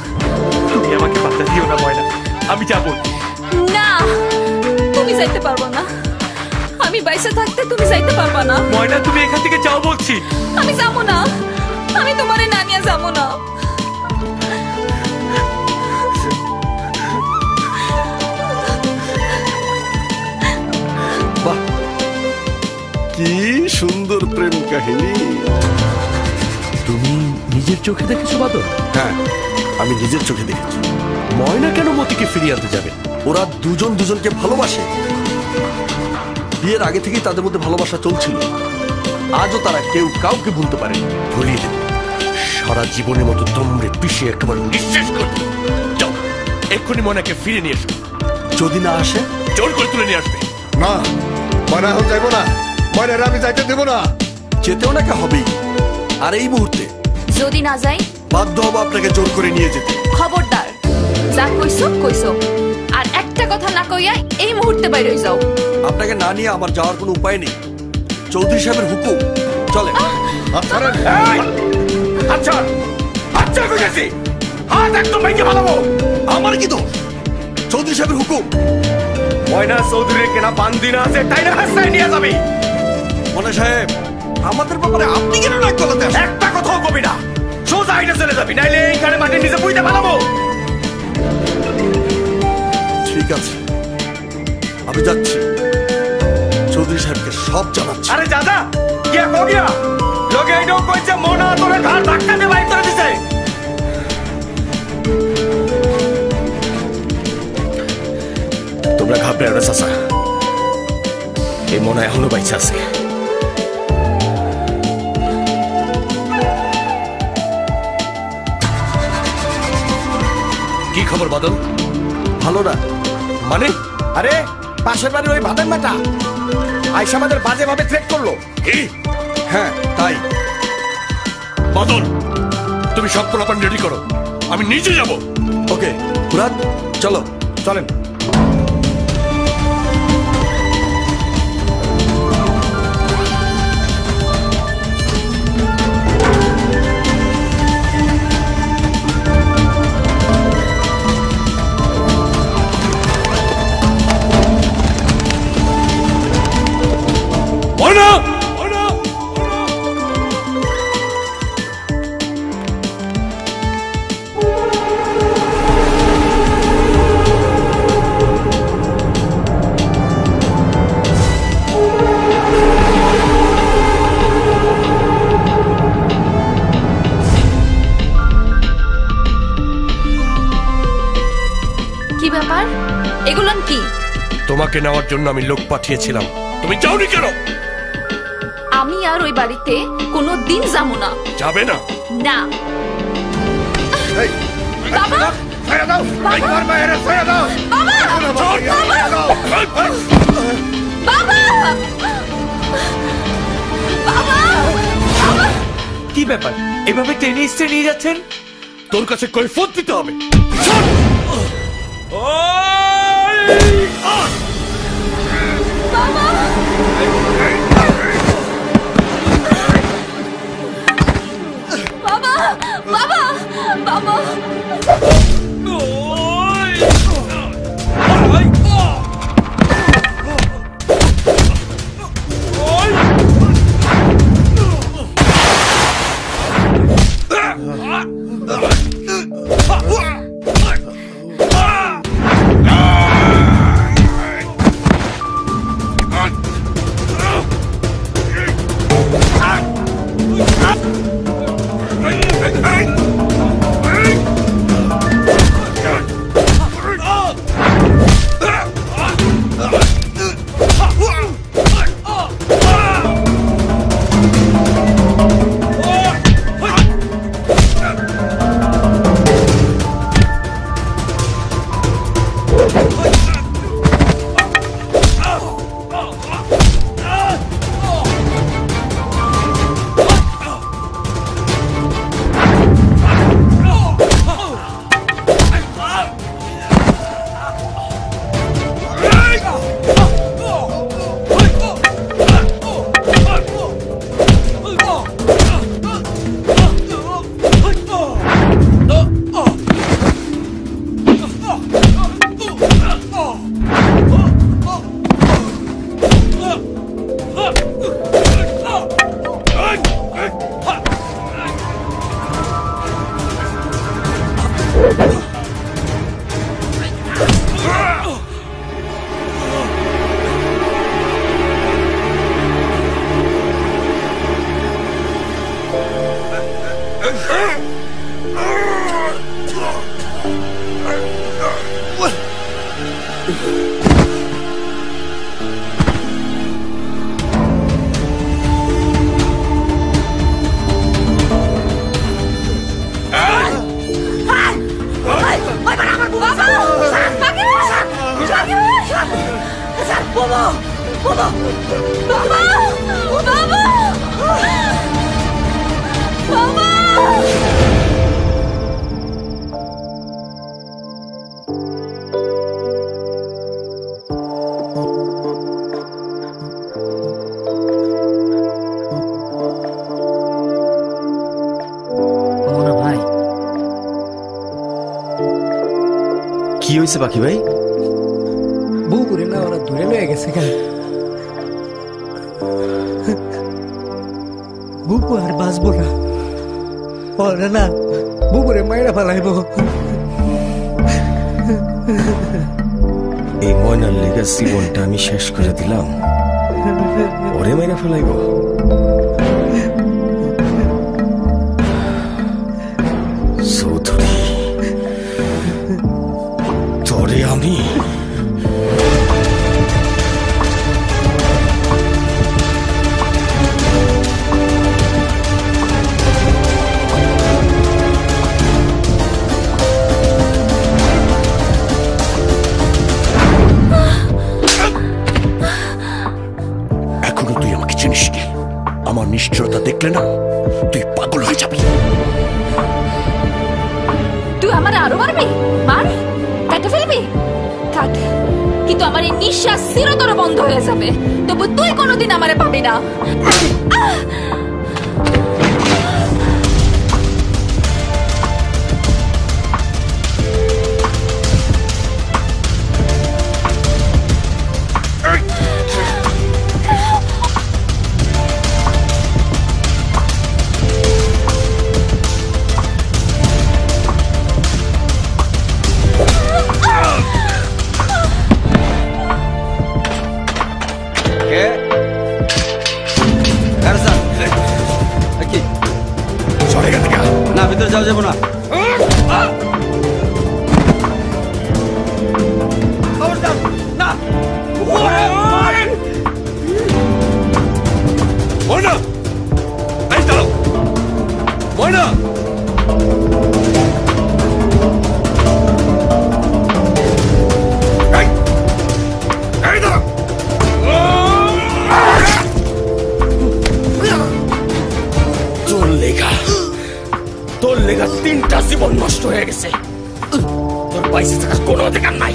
তুমি আমাকে বাধা দিও না ময়না, আমি যাব না। তুমি যাইতে পারবা না, আমি বাইসে থাকতে তুমি যাইতে পারবা না। ময়না তুমি এখান থেকে যাও বলছি। আমি যাবো না, আমি তোমারে না নিয়ে যাবো না। বাহ, কি সুন্দর প্রেম কাহিনী। তুমি নিজের চোখে দেখেছো বাদল? হ্যাঁ, আমি নিজের চোখে দেখেছি। ময়না কেন মতিকে ফিরিয়ে আনতে যাবে? ওরা দুজনকে ভালোবাসে। বিয়ের আগে থেকেই তাদের মধ্যে ভালোবাসা চলছিল। আজও তারা কেউ কাউকে ভুলতে পারে। ভুলিয়ে দেবে সারা জীবনের মতো তোমরে পিছিয়ে একেবারে নিঃশেষ করবে। যাও এক্ষুনি ময়নাকে ফিরে নিয়ে এসো। যদি না আসে জোর করে তুলে নিয়ে আসবে। না, ময়না এখন যাইব না। ময়নার আমি যাইতে দেব না। যেতেও নাকি হবেই। আর এই মুহূর্তে যদি না যাই বাধ্য হবো আপনাকে জোর করে নিয়ে যেতে। খবরদার, যা কইছো আর একটা কথা না কইয়া এই মুহূর্তে বাইরে যাও। আপনাকে না নিয়ে আমার যাওয়ার কোনো উপায় নেই। চৌধুরী সাহেবের হুকুম। চলে। আমার কি দোষ? চৌধুরী সাহেবের হুকুম। ময়না চৌধুরীর কেনা বান্দিনা আছে, তাই না হাসনায় নিয়ে যাবি। মনে সাহেব, আমাদের ব্যাপারে আপনি কেন নাক গলাতে আসেন? একটা কথাও কবি না, সোজা আইনে চলে যাবি, নাইলে এইখানে মাটির নিচে বুঝতে পারবো। ঠিক আছে, আমি যাচ্ছি। চৌধুরী সাহেবকে সব জানাচ্ছি। আরে দাদা, গিয়া গিয়া লোকে এইটাও কইছে মোনা তোরে ঘাড় ধাক্কা দিয়ে বাইর করে দিছে। তোমরা ঘাবড়ে না চাচা, এই মোনা এখনো বাইচা আছে। কি খবর বাদল? ভালো না। মানে? আরে পাশের বাড়ির ওই ভাতের মাটা আইসা আমাদের বাজে ভাবে থ্রেট করলো। কি? হ্যাঁ, তাই। বাদল, তুমি সব প্রমাণ রেডি করো, আমি নিজে যাব। ওকে মুরাদ, চলো। চলেন। তোমাকে নেওয়ার জন্য আমি লোক পাঠিয়েছিলাম, তুমি যাওনি কেন? আমি আর ওই বাড়িতে কোনো দিন যাবো না। যাবে না? না। বাবা, ছেড়ে দাও, একবার মায়েরা ছেড়ে দাও। কি ব্যাপার, এভাবে টেনে স্টে নিয়ে যাচ্ছেন? তোর কাছে কৈফিয়ত দিতে হবে। বাবা বাবা কি হয়েছে বাকি ভাই? বউ করে না ওরা ধরে লয়ে গেছে কেন? বুবু আর বাঁচবো না, ওরা না বুবুরে মাইরা ফেলাইব। এই ময়নার লেগে জীবনটা আমি শেষ করে দিলাম, ওরে মাইরা ফেলাইব? চৌধুরী তোরে আমি এখনো তুই আমাকে চিনিস নি। আমার নিশ্চয়তা দেখলে না তুই পাগল হয়ে যাবি। তুই আমার আরো মারবি? মার, কাটে ফেলবি, কাট, কিন্তু আমার এই নিঃশ্বাস চিরতর বন্ধ হয়ে যাবে, তবু তুই কোনোদিন আমারে পাবি না। না, ভিতরে যাওয়া যাবো না। ময়না, এই দাঁড়াও ময়না। তোর লেগা 3টা জীবন নষ্ট হয়ে গেছে, তোর পয়সা থাকার কোনো অধিকার নাই।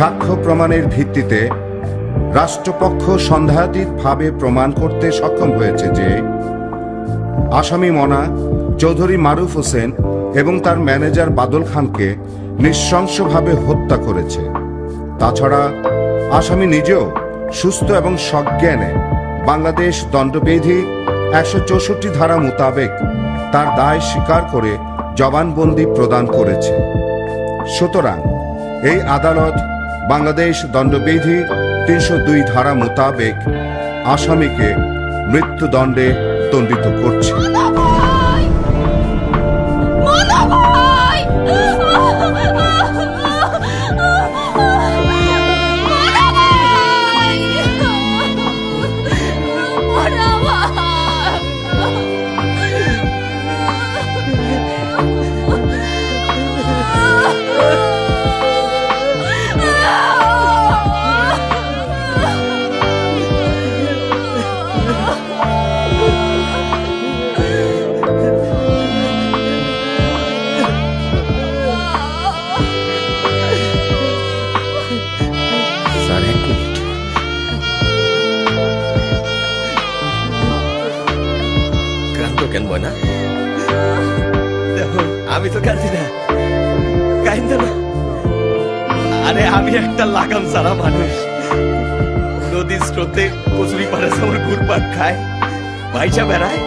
সাক্ষ্য প্রমাণের ভিত্তিতে রাষ্ট্রপক্ষ সন্দেহাতীতভাবে প্রমাণ করতে সক্ষম হয়েছে যে আসামি মনা চৌধুরী মারুফ হোসেন এবং তার ম্যানেজার বাদল খানকে নৃশংসভাবে হত্যা করেছে। তাছাড়া আসামি নিজেও সুস্থ এবং সজ্ঞানে বাংলাদেশ দণ্ডবিধি 164 ধারা মোতাবেক তার দায় স্বীকার করে জবানবন্দি প্রদান করেছে। সুতরাং এই আদালত বাংলাদেশ দণ্ডবিধি 302 ধারা মোতাবেক আসামিকে মৃত্যুদণ্ডে দণ্ডিত করছে। আমি তো কাঁদি না, কাইন্দ না। আরে আমি একটা লাগাম ছাড়া মানুষ। নদীর স্রোতে কচুরি পাড়া যেমন ঘুরপাক খায়, ভাইসা বেড়ায়,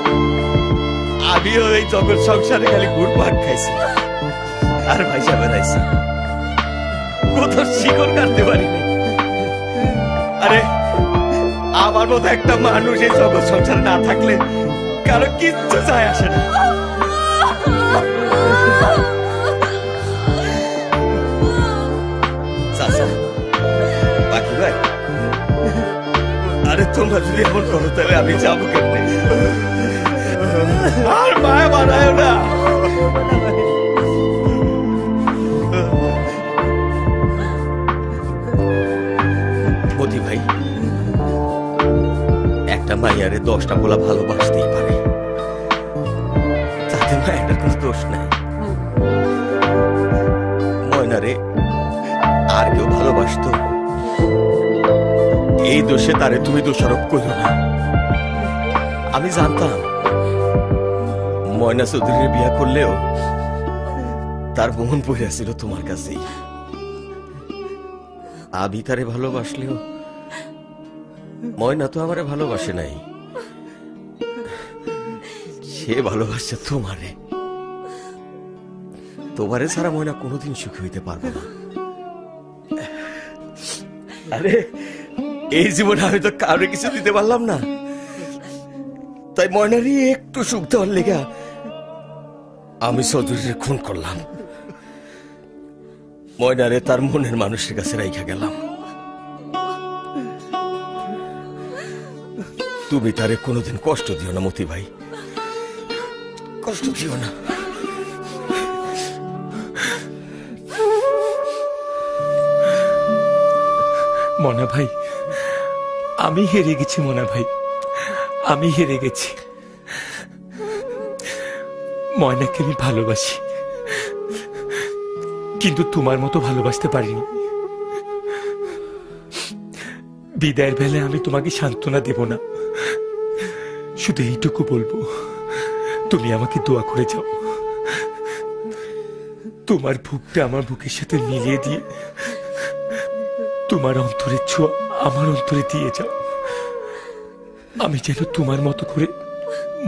আমিও এই জগৎ সংসারে খালি ঘুরপাক খাইছি আর ভাইসা বেড়াইছি। কোথাও শিকড় কাটতে পারি না। আরে আমার মতো একটা মানুষ এই জগৎ সংসারে না থাকলে কারো কিচ্ছু যায় আসে না। বাকি ভাই, আরে তোমরা যদি এমন করো তাহলে আমি যাবো কেমনে? আর মায়া বানায় না। মতি ভাই, একটা মাইয়ারে 10টা বলা ভালোবাসতেই পারে, তাতে মায়ের কোনো দোষ নাই। ময়নারে আর কেউ ভালোবাসতো, এই দোষে তারে তুমি দোষারোপ করো না। আমি জানতাম ময়না চৌধুরীর বিয়া করলেও তার মন পড়ে ছিল তোমার কাছেই। আমি তারে ভালোবাসলেও ময়না তো আমারে ভালোবাসে নাই, সে ভালোবাসছে তোমারে। তোমারে ছাড়া ময়না কোনোদিন সুখী হইতে পারবে না। আরে এই জীবনে আমি তো কাউরে কিছু দিতে পারলাম না, তাই ময়নারই একটু সুখ দেওয়ার লেগা আমি চৌধুরীর খুন করলাম। ময়নারে তার মনের মানুষের কাছে রাইখা গেলাম। তুমি তারে কোনোদিন কষ্ট দিও না মতি ভাই, কষ্ট দিও না। মনা ভাই, আমি হেরে গেছি। মনা ভাই, আমি হেরে গেছি। ময়নাকে আমি ভালোবাসি, কিন্তু তোমার মতো ভালোবাসতে পারিনি। বিদায়ের বেলায় আমি তোমাকে সান্ত্বনা দেব না, শুধু এইটুকু বলবো, তুমি আমাকে দোয়া করে যাও। তোমার বুকটা আমার বুকের সাথে মিলিয়ে দিয়ে তোমার অন্তরের ছোঁয়া আমার অন্তরে দিয়ে যাও। আমি যেন তোমার মতো করে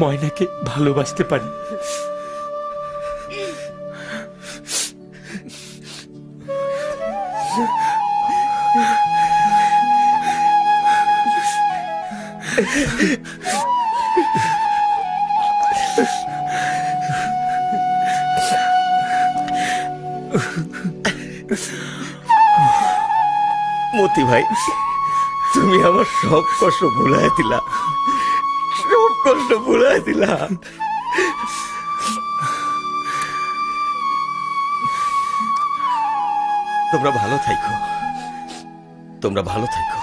ময়নাকে ভালোবাসতে পারি। মতি ভাই, তুমি আমার সব কষ্ট ভুলাই দিলা, সব কষ্ট ভুলাই দিলা। তোমরা ভালো থাইকো, তোমরা ভালো থাইকো।